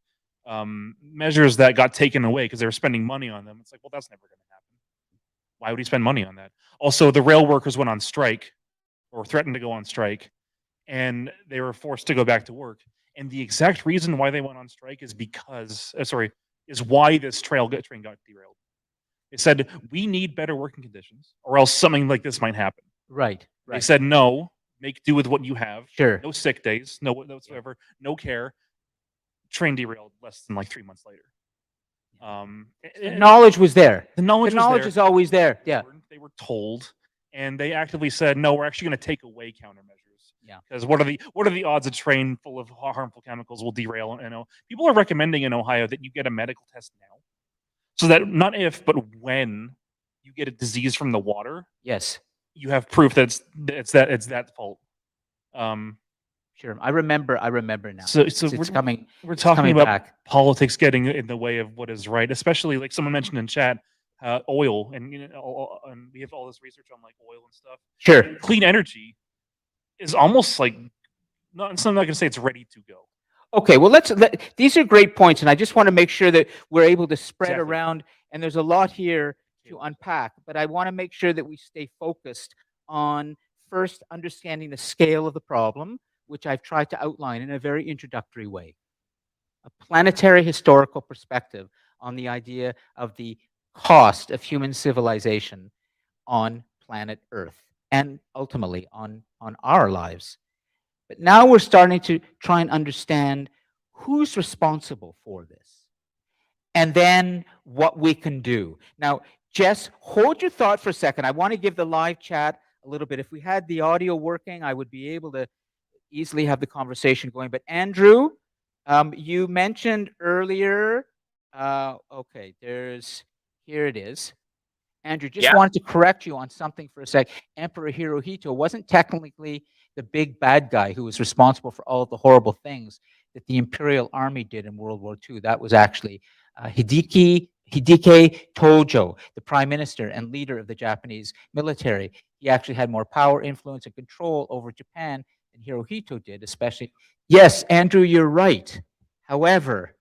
measures that got taken away because they were spending money on them. It's like, well, that's never going to happen. Why would he spend money on that? Also, the rail workers went on strike or threatened to go on strike, and they were forced to go back to work. And the exact reason why they went on strike is is why this train got derailed. They said, we need better working conditions, or else something like this might happen. Right. They said, no, make do with what you have. Sure. No sick days, no whatsoever, no care. Train derailed less than like 3 months later. The knowledge was there. The knowledge was there. is always there. Yeah. They were told, and they actively said, no, we're actually going to take away countermeasures. Yeah. Because what are the odds a train full of harmful chemicals will derail? And people are recommending in Ohio that you get a medical test now, so that not if, but when you get a disease from the water, Yes. you have proof that it's that fault. Sure. I remember now. So it's coming. We're it's talking coming about back. politics getting in the way of what is right, especially like someone mentioned in chat, oil, and and we have all this research on like oil and stuff. Sure. Clean energy is almost like I'm not going to say it's ready to go. Okay, well, these are great points, and I just want to make sure that we're able to spread Exactly. around, and there's a lot here to unpack, but I want to make sure that we stay focused on first understanding the scale of the problem, which I've tried to outline in a very introductory way. A planetary historical perspective on the idea of the cost of human civilization on planet Earth, and ultimately on our lives. But now we're starting to try and understand who's responsible for this, and then what we can do. Now, Jess, hold your thought for a second. I want to give the live chat a little bit. If we had the audio working, I would be able to easily have the conversation going. But Andrew, you mentioned earlier, okay, here it is. Andrew, just wanted to correct you on something for a sec. Emperor Hirohito wasn't technically the big bad guy who was responsible for all of the horrible things that the Imperial Army did in World War II. That was actually Hideki Hideki Tojo, the prime minister and leader of the Japanese military, he actually had more power, influence, and control over Japan than Hirohito did, especially. Yes, Andrew, you're right. However,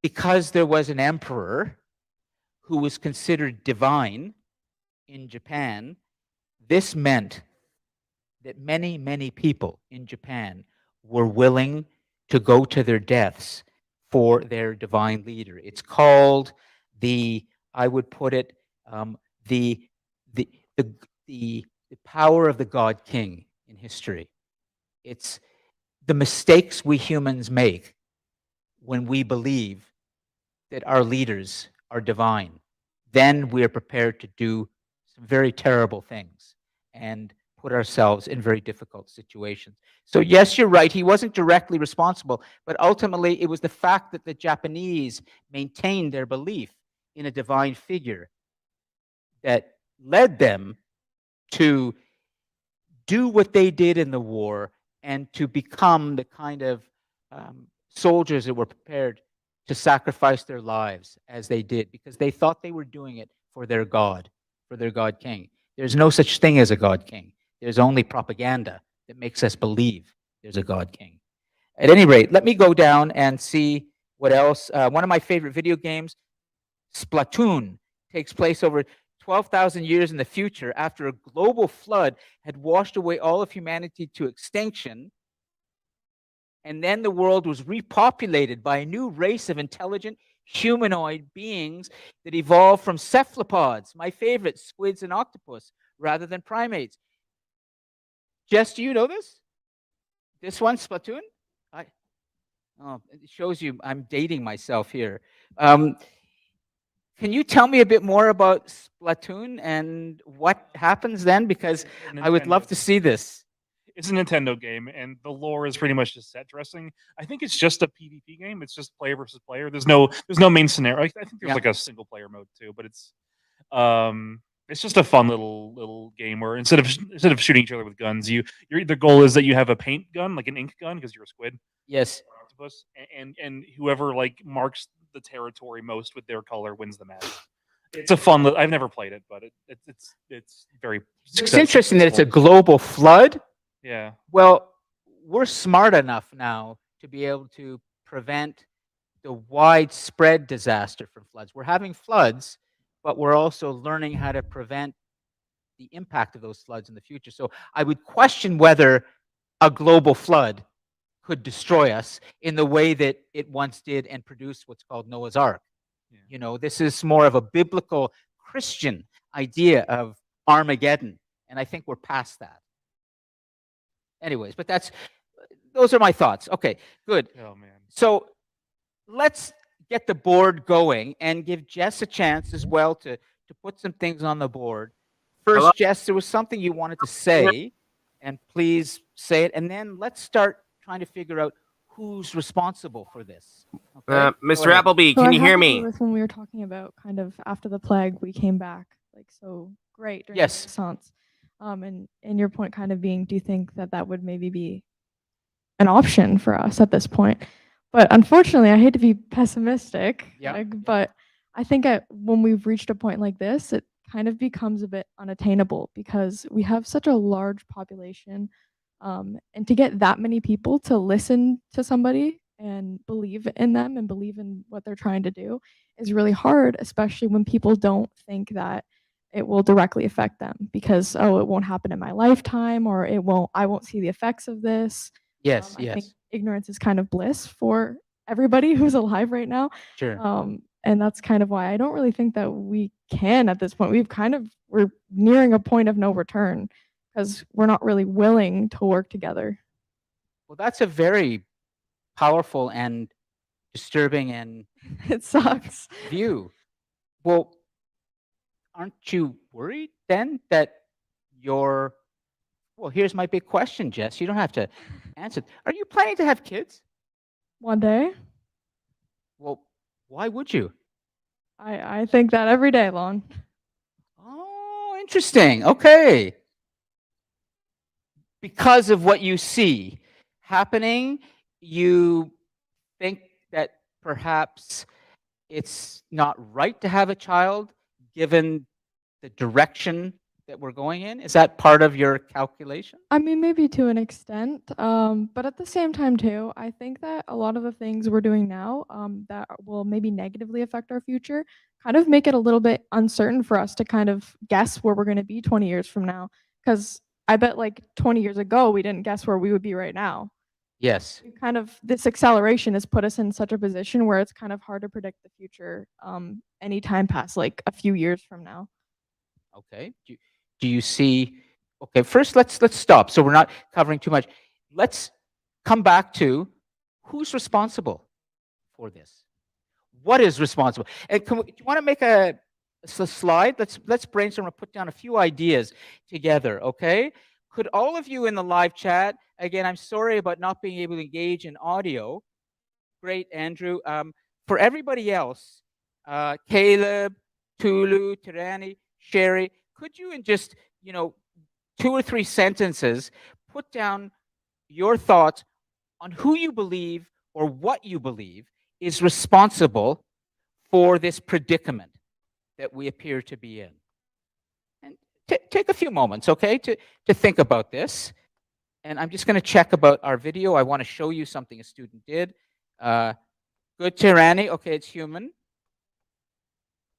because there was an emperor who was considered divine in Japan, this meant that many, many people in Japan were willing to go to their deaths for their divine leader. It's called I would put it, the, the, the, the power of the God King in history. It's the mistakes we humans make when we believe that our leaders are divine. Then we are prepared to do some very terrible things and put ourselves in very difficult situations. So yes, you're right. He wasn't directly responsible, but ultimately it was the fact that the Japanese maintained their belief in a divine figure that led them to do what they did in the war and to become the kind of soldiers that were prepared to sacrifice their lives as they did, because they thought they were doing it for their God King. There's no such thing as a God King. There's only propaganda that makes us believe there's a God King. At any rate, let me go down and see what else. One of my favorite video games, Splatoon, takes place over 12,000 years in the future after a global flood had washed away all of humanity to extinction. And then the world was repopulated by a new race of intelligent humanoid beings that evolved from cephalopods, my favorite, squids and octopus, rather than primates. Jess, do you know this? This one, Splatoon? It shows you I'm dating myself here. Can you tell me a bit more about Splatoon and what happens then? Because I would love to see this. It's a Nintendo game, and the lore is pretty much just set dressing. I think it's just a PvP game. It's just player versus player. There's no main scenario. I think there's like a single player mode too, but it's just a fun little game where instead of shooting each other with guns, the goal is that you have a paint gun, like an ink gun, because you're a squid. Yes. Or octopus, and whoever like marks the territory most with their color wins the match. It's a fun. I've never played it, but it's very. It's interesting that it's a global flood. Yeah. Well, we're smart enough now to be able to prevent the widespread disaster from floods. We're having floods, but we're also learning how to prevent the impact of those floods in the future. So I would question whether a global flood could destroy us in the way that it once did and produce what's called Noah's Ark. Yeah. You know, this is more of a biblical Christian idea of Armageddon, and I think we're past that. Anyways, but those are my thoughts. Okay, good. Oh man. So let's get the board going and give Jess a chance as well to put some things on the board. First, hello? Jess, there was something you wanted to say, and please say it, and then let's start trying to figure out who's responsible for this. Okay? Mr. Appleby, So can I you have hear to me? agree with when we were talking about kind of after the plague, we came back like so great during yes. the Renaissance. And your point kind of being, do you think that would maybe be an option for us at this point? But unfortunately, I hate to be pessimistic, but I think when we've reached a point like this, it kind of becomes a bit unattainable because we have such a large population. And to get that many people to listen to somebody and believe in them and believe in what they're trying to do is really hard, especially when people don't think that it will directly affect them because, it won't happen in my lifetime, or I won't see the effects of this. Yes, I think ignorance is kind of bliss for everybody who's alive right now. Sure. And that's kind of why I don't really think that we can at this point. We're nearing a point of no return because we're not really willing to work together. Well, that's a very powerful and disturbing and it sucks view. Well, aren't you worried then that well, here's my big question, Jess. You don't have to answer. Are you planning to have kids? One day. Well, why would you? I think that every day, Lon. Oh, interesting. Okay. Because of what you see happening, you think that perhaps it's not right to have a child given the direction that we're going in? Is that part of your calculation? I mean, maybe to an extent, but at the same time too, I think that a lot of the things we're doing now, that will maybe negatively affect our future, kind of make it a little bit uncertain for us to kind of guess where we're gonna be 20 years from now. Because I bet like 20 years ago, we didn't guess where we would be right now. Yes. Kind of this acceleration has put us in such a position where it's kind of hard to predict the future, any time past like a few years from now. Okay. Do you see? Okay, first let's stop. So we're not covering too much. Let's come back to who's responsible for this. What is responsible? And do you want to make a slide? Let's brainstorm and put down a few ideas together. Okay. Could all of you in the live chat? Again, I'm sorry about not being able to engage in audio. Great, Andrew. For everybody else, Caleb, Tulu, Tirani, Sherry, could you in just, 2 or 3 sentences put down your thoughts on who you believe or what you believe is responsible for this predicament that we appear to be in? And take a few moments, okay, to think about this. And I'm just going to check about our video. I want to show you something a student did. Good, Tirani. Okay, it's human.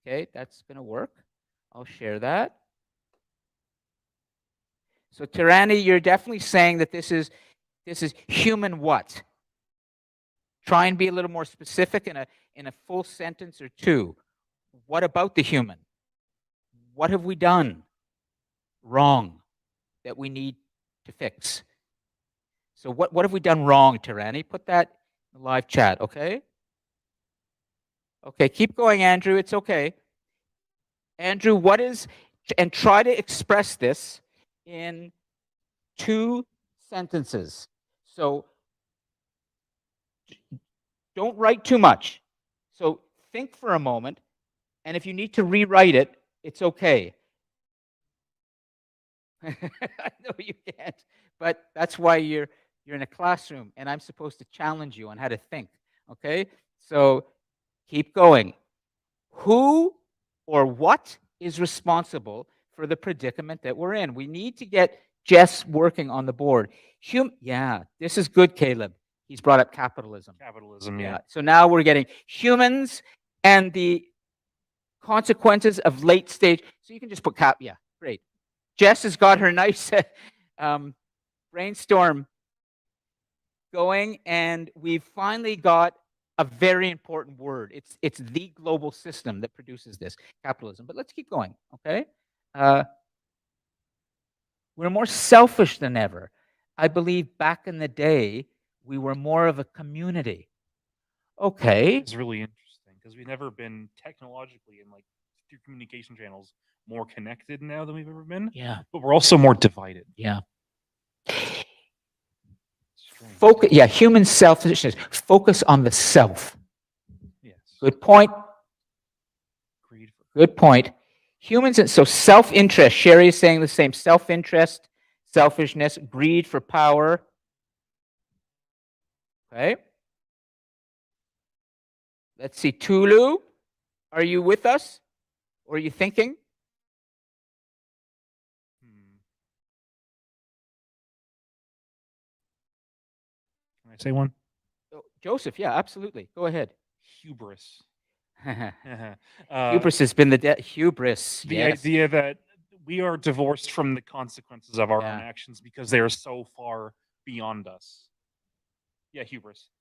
Okay, that's going to work. I'll share that. So Tirani, you're definitely saying that this is human what? Try and be a little more specific in a full sentence or two. What about the human? What have we done wrong that we need to fix? So what have we done wrong, Tirani? Put that in the live chat, okay? Okay, keep going, Andrew. It's okay. Andrew, what is, and try to express this in 2 sentences. So don't write too much. So think for a moment, and if you need to rewrite it, it's okay. I know you can't, but that's why you're in a classroom, and I'm supposed to challenge you on how to think, okay? So keep going. Who or what is responsible for the predicament that we're in? We need to get Jess working on the board. Yeah, this is good, Caleb. He's brought up capitalism. Capitalism, yeah. So now we're getting humans and the consequences of late stage. So you can just put yeah, great. Jess has got her nice brainstorm going, and we've finally got a very important word. It's the global system that produces this, capitalism. But let's keep going, okay? We're more selfish than ever. I believe back in the day, we were more of a community. Okay. It's really interesting because we've never been technologically and like through communication channels more connected now than we've ever been. Yeah. But we're also more divided. Yeah. Focus, yeah, human selfishness. Focus on the self. Yes. Good point. Greed. Good point. Humans, so self-interest. Sherry is saying the same. Self-interest, selfishness, greed for power. Okay. Let's see. Tulu, are you with us? Or are you thinking? Can I say one? Oh, Joseph, yeah, absolutely. Go ahead. Hubris. Hubris has been the hubris. The Yes. idea that we are divorced from the consequences of our Yeah. own actions because they are so far beyond us. Yeah, hubris.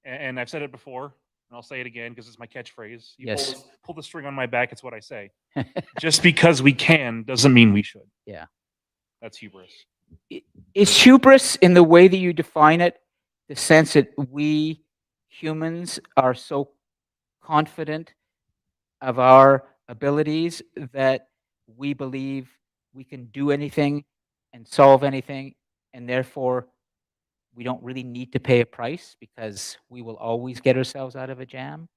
And I've said it before, and I'll say it again because it's my catchphrase. You Yes. pull the string on my back, it's what I say. Just because we can doesn't mean we should. Yeah. That's hubris. Is hubris, in the way that you define it, the sense that we humans are so confident of our abilities that we believe we can do anything and solve anything, and therefore we don't really need to pay a price because we will always get ourselves out of a jam?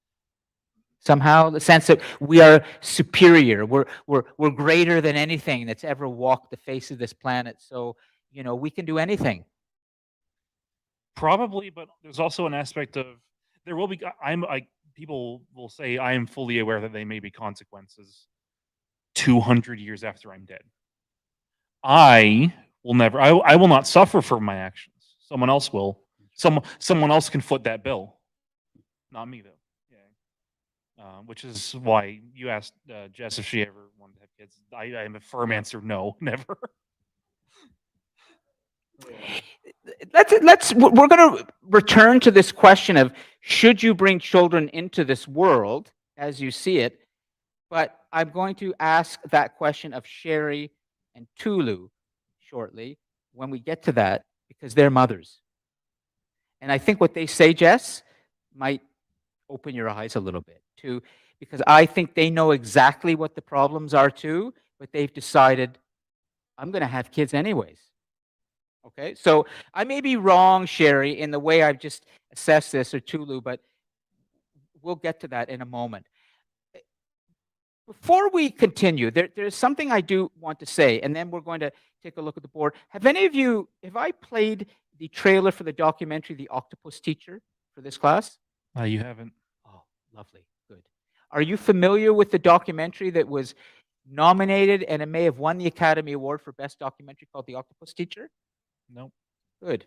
Somehow, the sense that we are superior, we're greater than anything that's ever walked the face of this planet. So, we can do anything. Probably, but there's also an aspect of there will be. people will say I am fully aware that they may be consequences 200 years after I'm dead. I will never. I will not suffer for my actions. Someone else will. Someone else can foot that bill, not me though. Yeah. Which is why you asked Jess if she ever wanted to have kids. I am a firm answer: no, never. We're going to return to this question of should you bring children into this world as you see it, but I'm going to ask that question of Sherry and Tulu shortly when we get to that, because they're mothers. And I think what they say, Jess, might open your eyes a little bit too, because I think they know exactly what the problems are too, but they've decided, I'm going to have kids anyways. Okay, so I may be wrong, Sherry, in the way I've just assessed this, or Tulu, but we'll get to that in a moment. Before we continue, there's something I do want to say, and then we're going to take a look at the board. Have I played the trailer for the documentary, The Octopus Teacher, for this class? You haven't. Oh, lovely, good. Are you familiar with the documentary that was nominated and it may have won the Academy Award for Best Documentary, called The Octopus Teacher? Nope. Good.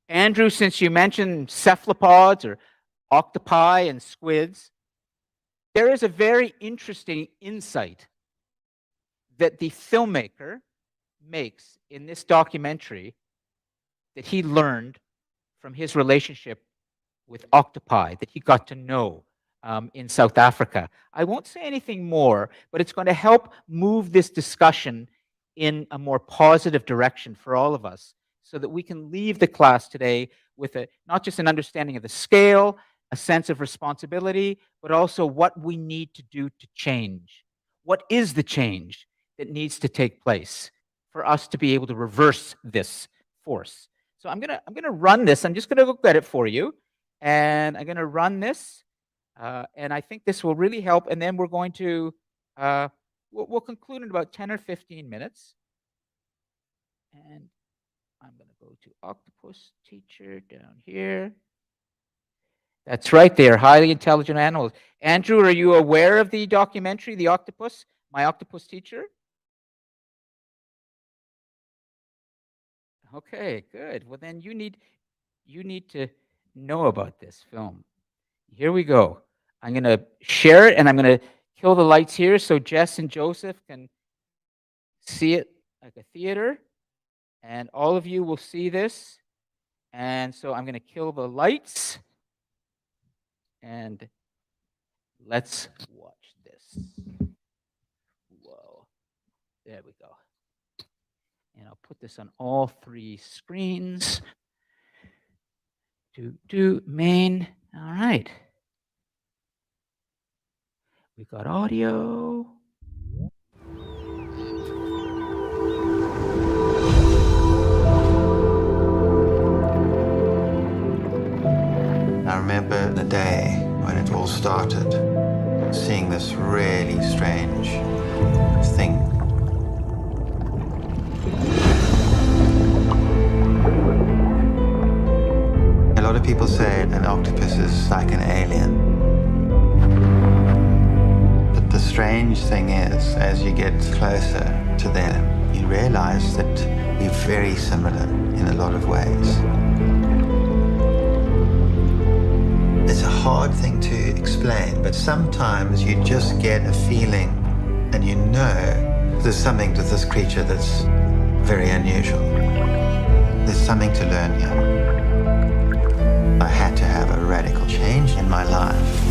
Andrew, since you mentioned cephalopods or octopi and squids, there is a very interesting insight that the filmmaker makes in this documentary that he learned from his relationship with octopi that he got to know in South Africa. I won't say anything more, but it's going to help move this discussion in a more positive direction for all of us, so that we can leave the class today with not just an understanding of the scale, a sense of responsibility, but also what we need to do to change. What is the change that needs to take place for us to be able to reverse this force? So I'm gonna run this. I'm just gonna look at it for you, and I'm gonna run this, and I think this will really help. And then we're going to we'll conclude in about 10 or 15 minutes. And I'm going to go to Octopus Teacher down here. That's right, they are highly intelligent animals. Andrew, are you aware of the documentary, The Octopus, My Octopus Teacher? Okay, good. Well, then you need to know about this film. Here we go. I'm going to share it, and I'm going to kill the lights here so Jess and Joseph can see it like a theater, and all of you will see this. And so I'm going to kill the lights, and let's watch this. Whoa, there we go. And I'll put this on all three screens. Main. All right. We got audio. I remember the day when it all started, seeing this really strange thing. A lot of people say an octopus is like an alien. But the strange thing is, as you get closer to them, you realize that we're very similar in a lot of ways. It's a hard thing to explain, but sometimes you just get a feeling and you know there's something to this creature that's very unusual. There's something to learn here. I had to have a radical change in my life,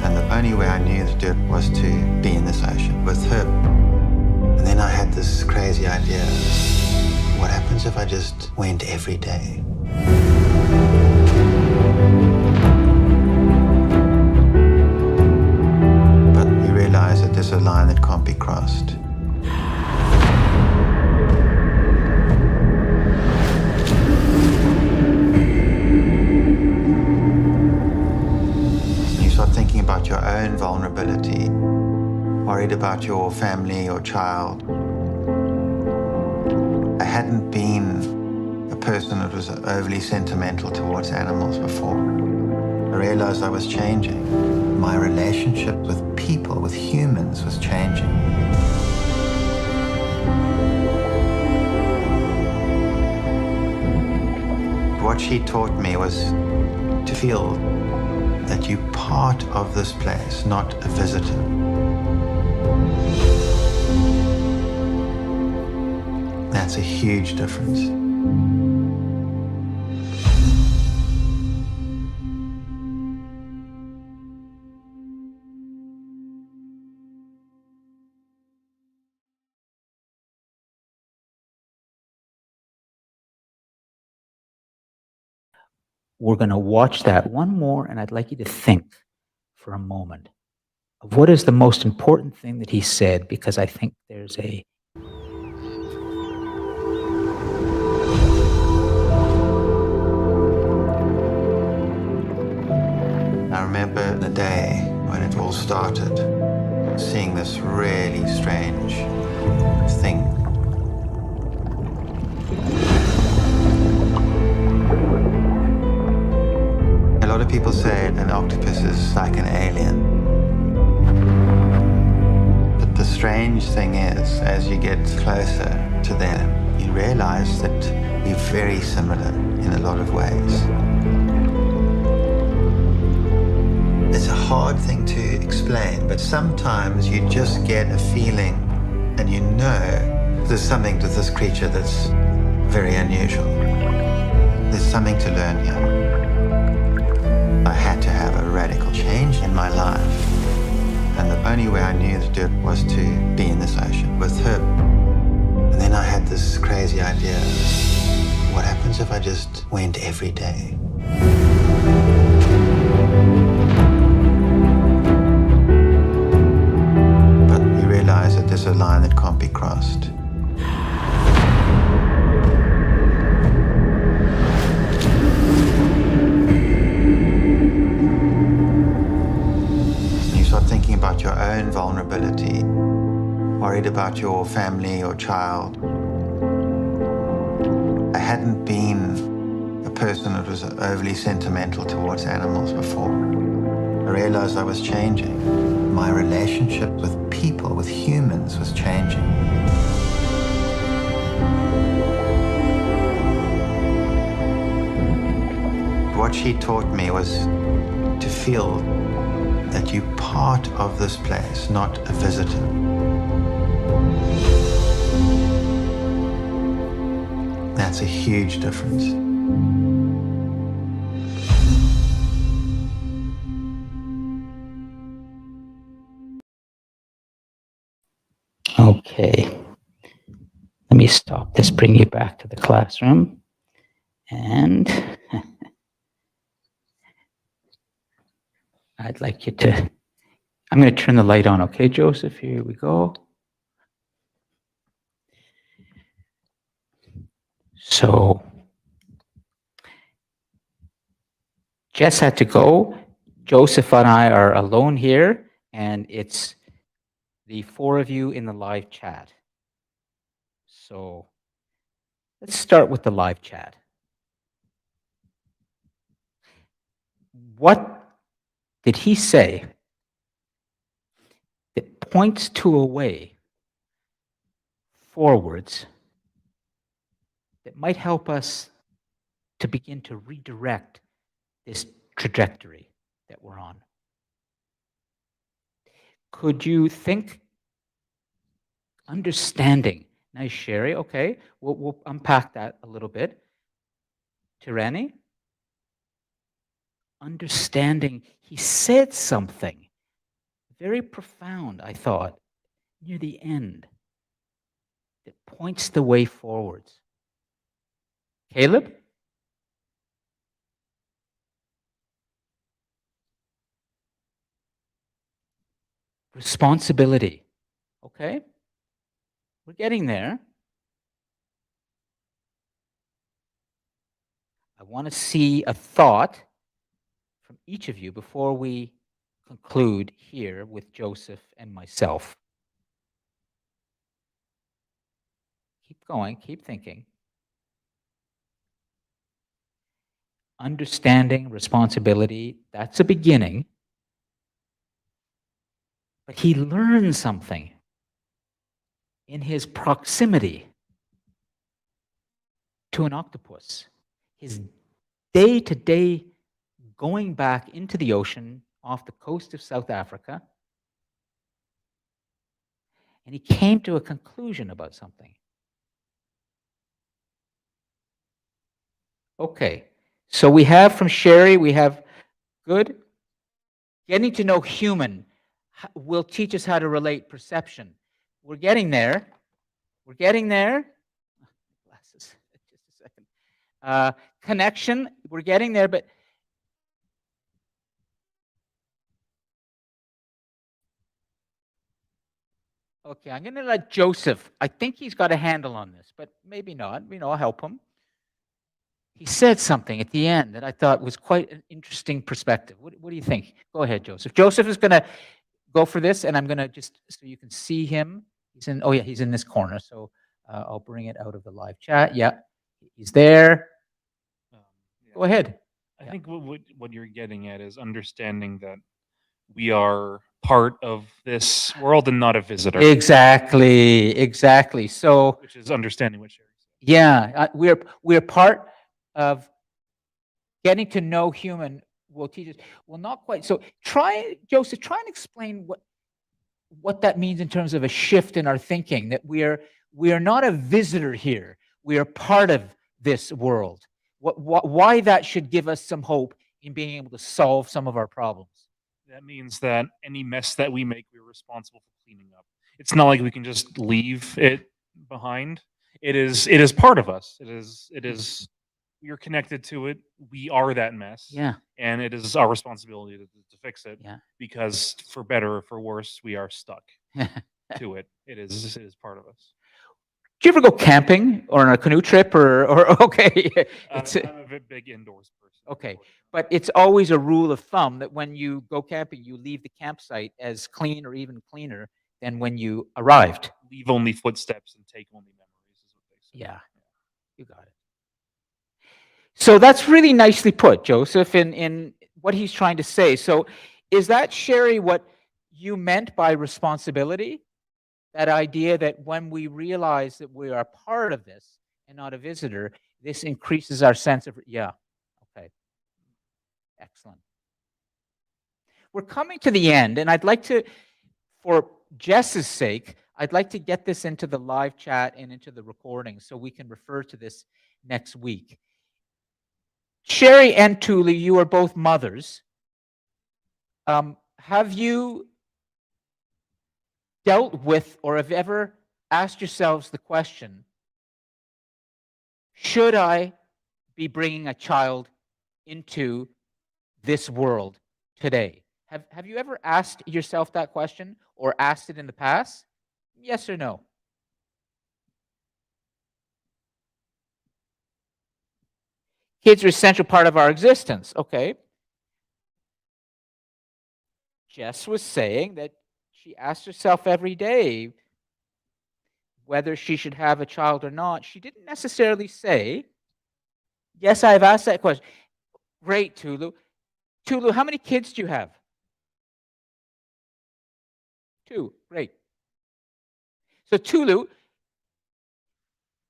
and the only way I knew to do it was to be in this ocean with her. And then I had this crazy idea. What happens if I just went every day? There's a line that can't be crossed. You start thinking about your own vulnerability, worried about your family or child. I hadn't been a person that was overly sentimental towards animals before. I realized I was changing. My relationship with people, with humans, was changing. What she taught me was to feel that you're part of this place, not a visitor. That's a huge difference. We're going to watch that one more, and I'd like you to think for a moment of what is the most important thing that he said, because I think there's a I remember the day when it all started, seeing this really strange thing. A lot of people say an octopus is like an alien. But the strange thing is, as you get closer to them, you realize that you're very similar in a lot of ways. It's a hard thing to explain, but sometimes you just get a feeling and you know there's something to this creature that's very unusual. There's something to learn here. I had to have a radical change in my life. And the only way I knew to do it was to be in this ocean with her. And then I had this crazy idea. What happens if I just went every day? But you realize that there's a line that can't be crossed. Thinking about your own vulnerability, worried about your family or child. I hadn't been a person that was overly sentimental towards animals before. I realized I was changing. My relationship with people, with humans, was changing. What she taught me was to feel that you're part of this place, not a visitor. That's a huge difference. okay. Let me stop this, bring you back to the classroom. And I'd like you to, I'm going to turn the light on, okay, Joseph? Here we go. So, Jess had to go. Joseph and I are alone here, and it's the four of you in the live chat. So, let's start with the live chat. What did he say that points to a way forwards that might help us to begin to redirect this trajectory that we're on? Could you think understanding? Nice, Sherry. Okay, we'll unpack that a little bit. Tirani? Understanding. He said something very profound, I thought, near the end that points the way forwards. Caleb? Responsibility. Okay, we're getting there. I want to see a thought from each of you before we conclude here with Joseph and myself. Keep going, keep thinking. understanding responsibility, that's a beginning. But he learned something in his proximity to an octopus. His day-to-day going back into the ocean off the coast of South Africa, and he came to a conclusion about something. Okay, so we have from Sherry, we have good. Getting to know human will teach us how to relate perception. We're getting there. We're getting there. Glasses, just a second. Connection, we're getting there, but okay, I'm going to let Joseph. I think he's got a handle on this, but maybe not. I'll help him. He said something at the end that I thought was quite an interesting perspective. What do you think? Go ahead, Joseph. Joseph is going to go for this, and I'm going to just, so you can see him. He's in, oh yeah, he's in this corner. So I'll bring it out of the live chat. Yeah, he's there. Go ahead. I think what you're getting at is understanding that we are part of this world and not a visitor. Exactly. So, which is understanding what Sherry said. Yeah, we're part of getting to know human will teach us. Well, not quite. So Joseph, try and explain what that means in terms of a shift in our thinking, that we are not a visitor here. We are part of this world. Why that should give us some hope in being able to solve some of our problems. That means that any mess that we make, we're responsible for cleaning up. It's not like we can just leave it behind. It is part of us. It is we are connected to it. We are that mess. Yeah. And it is our responsibility to fix it. Yeah. Because for better or for worse, we are stuck to it. It is part of us. Do you ever go camping or on a canoe trip or okay? I'm a big indoors person. Okay. But it's always a rule of thumb that when you go camping, you leave the campsite as clean or even cleaner than when you arrived. Leave only footsteps and take only memories is what they say. Yeah. You got it. So that's really nicely put, Joseph, in what he's trying to say. So is that, Sherry, what you meant by responsibility? That idea that when we realize that we are part of this and not a visitor, this increases our sense of, yeah, okay. Excellent. We're coming to the end, and I'd like to, for Jess's sake, I'd like to get this into the live chat and into the recording so we can refer to this next week. Sherry and Tulu, you are both mothers. Have you dealt with or have ever asked yourselves the question, should I be bringing a child into this world today? Have you ever asked yourself that question or asked it in the past? Yes or no? Kids are an essential part of our existence. Okay. Jess was saying that she asked herself every day whether she should have a child or not. She didn't necessarily say, yes, I've asked that question. Great, Tulu. Tulu, how many kids do you have? 2. Great. So Tulu,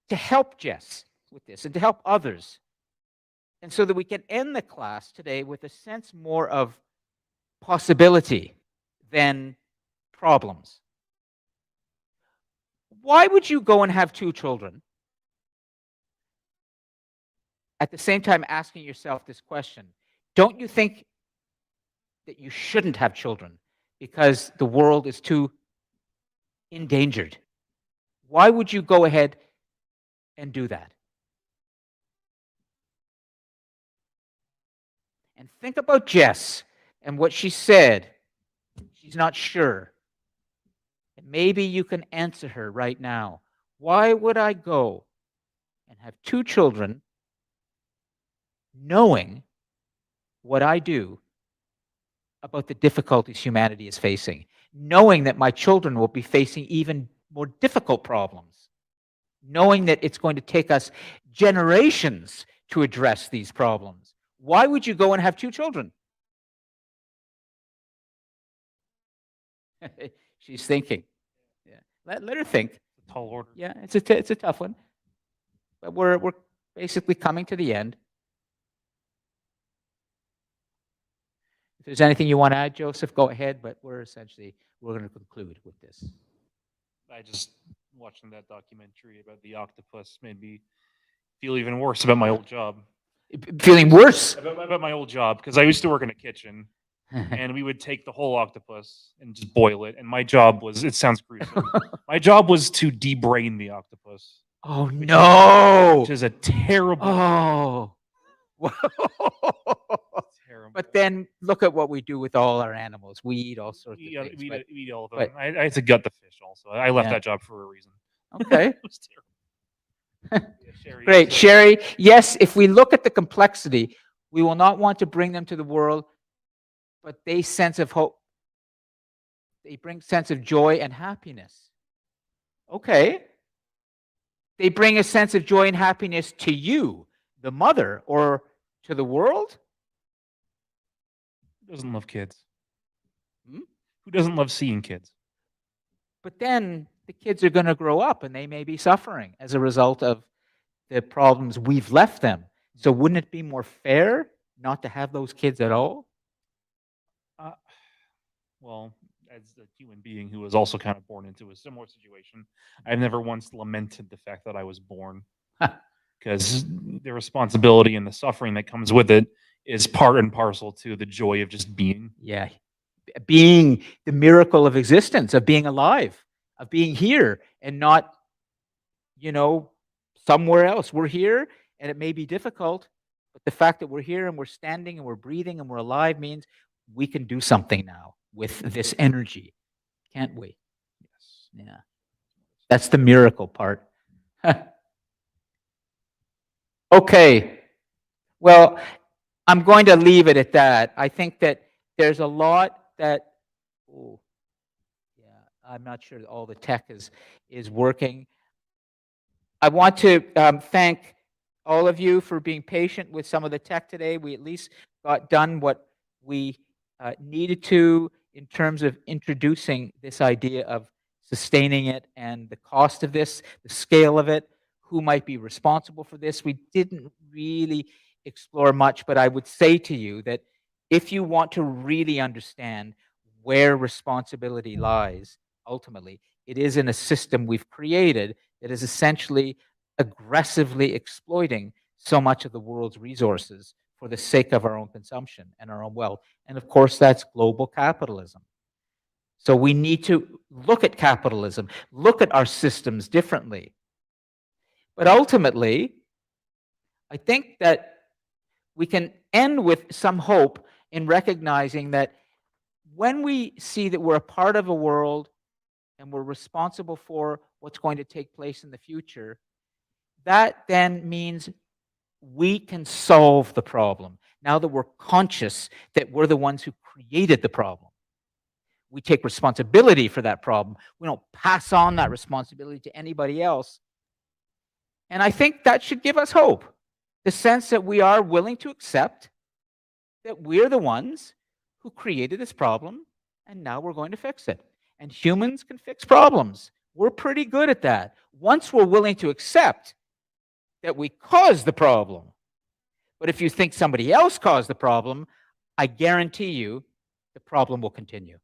to help Jess with this and to help others, and so that we can end the class today with a sense more of possibility than problems. Why would you go and have 2 children at the same time asking yourself this question? Don't you think that you shouldn't have children because the world is too endangered? Why would you go ahead and do that? And think about Jess and what she said. She's not sure. And maybe you can answer her right now. Why would I go and have 2 children knowing what I do about the difficulties humanity is facing, knowing that my children will be facing even more difficult problems, knowing that it's going to take us generations to address these problems? Why would you go and have 2 children? She's thinking. Yeah. Let her think. Tall order. Yeah, it's a tough one. But we're basically coming to the end. If there's anything you want to add, Joseph, go ahead, but we're going to conclude with this. I just watching that documentary about the octopus made me feel even worse about my old job. Feeling worse? About my old job, because I used to work in a kitchen, and we would take the whole octopus and just boil it. And my job was, it sounds gruesome, my job was to debrain the octopus. Oh, no. Which is a terrible. Oh. Terrible. But then look at what we do with all our animals. We eat all sorts of things. We eat all of them. but- I had to gut the fish also. I left Yeah. that job for a reason. Okay. It was terrible. Yeah, Sherry, Great. so- Sherry, yes, if we look at the complexity, we will not want to bring them to the world, but they sense of hope. They bring sense of joy and happiness. Okay. They bring a sense of joy and happiness to you, the mother, or to the world? Who doesn't love kids? Hmm? Who doesn't love seeing kids? But then the kids are going to grow up and they may be suffering as a result of the problems we've left them. So wouldn't it be more fair not to have those kids at all? Well, as a human being who was also kind of born into a similar situation, I've never once lamented the fact that I was born, because the responsibility and the suffering that comes with it is part and parcel to the joy of just being. Yeah. Being the miracle of existence, of being alive, of being here and not, somewhere else. We're here and it may be difficult, but the fact that we're here and we're standing and we're breathing and we're alive means we can do something now with this energy, can't we? Yes. Yeah. That's the miracle part. Okay. Well, I'm going to leave it at that. I think that there's a lot that, I'm not sure that all the tech is working. I want to thank all of you for being patient with some of the tech today. We at least got done what we needed to in terms of introducing this idea of sustaining it and the cost of this, the scale of it, who might be responsible for this. We didn't really explore much, but I would say to you that if you want to really understand where responsibility lies, ultimately, it is in a system we've created that is essentially aggressively exploiting so much of the world's resources for the sake of our own consumption and our own wealth. And of course, that's global capitalism. So we need to look at capitalism, look at our systems differently. But ultimately, I think that we can end with some hope in recognizing that when we see that we're a part of a world and we're responsible for what's going to take place in the future, that then means we can solve the problem. Now that we're conscious that we're the ones who created the problem, we take responsibility for that problem. We don't pass on that responsibility to anybody else. And I think that should give us hope. The sense that we are willing to accept that we're the ones who created this problem, and now we're going to fix it. And humans can fix problems. We're pretty good at that. Once we're willing to accept that we caused the problem. But if you think somebody else caused the problem, I guarantee you the problem will continue.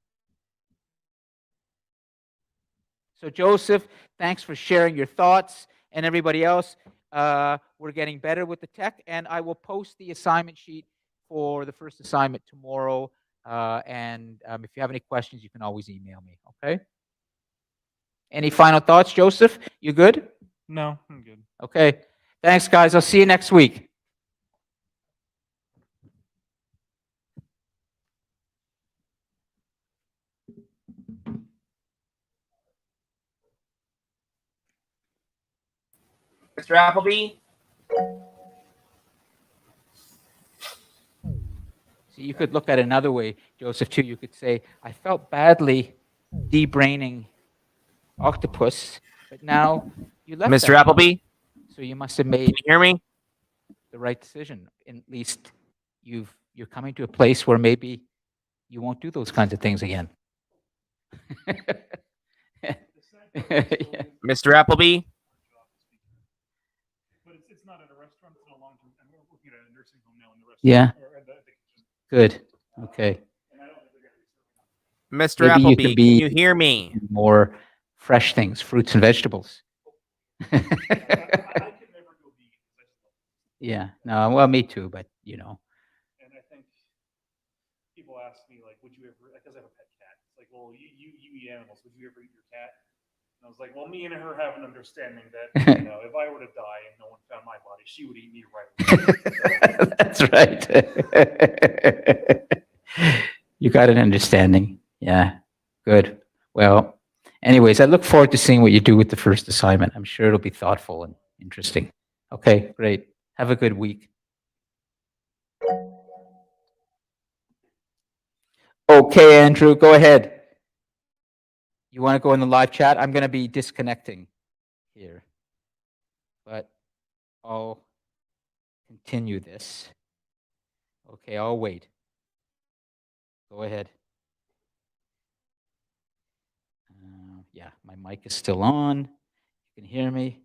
So Joseph, thanks for sharing your thoughts, and everybody else. We're getting better with the tech, and I will post the assignment sheet for the first assignment tomorrow. And if you have any questions, you can always email me, okay? Any final thoughts, Joseph? You good? No, I'm good. Okay. Thanks, guys. I'll see you next week. Mr. Appleby? So you could look at it another way, Joseph, too. You could say, I felt badly debraining octopus, but now you left Mr. them. Appleby? So you must have made Can you hear me? the right decision, at least you're coming to a place where maybe you won't do those kinds of things again. Yeah. Mr. Appleby. But it's not at a restaurant. It's in a long-term. I'm working at a nursing home now in the restaurant. Yeah. Or at the kitchen. Good. Okay. And I don't think they're gonna be Mr. serving that. Maybe you Appleby, can be can you hear me? more fresh things, fruits and vegetables. I could never go vegan. Yeah. No. Well, me too. But you know. And I think people ask me like, would you ever? Because I have a pet cat. It's like, well, you eat animals. Would you ever eat your cat? And I was like, well, me and her have an understanding that if I were to die and no one found my body, she would eat me right away. That's right. You got an understanding. Yeah. Good. Well, anyways, I look forward to seeing what you do with the first assignment. I'm sure it'll be thoughtful and interesting. Okay, great. Have a good week. Okay, Andrew, go ahead. You want to go in the live chat? I'm going to be disconnecting here, but I'll continue this. Okay, I'll wait. Go ahead. Yeah, my mic is still on. You can hear me.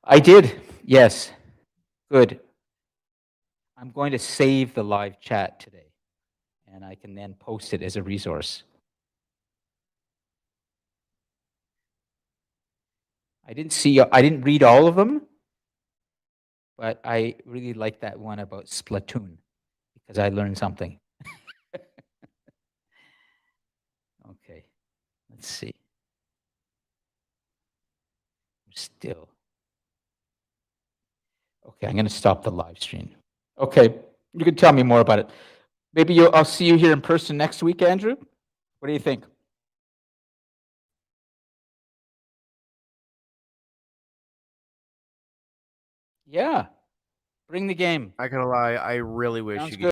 I did. Yes. Good. I'm going to save the live chat today, and I can then post it as a resource. I didn't read all of them, but I really like that one about Splatoon because I learned something. Okay, let's see. Still. Okay, I'm going to stop the live stream. Okay, you can tell me more about it. Maybe I'll see you here in person next week, Andrew. What do you think? Yeah, bring the game. I gotta lie, I really wish Sounds you good. could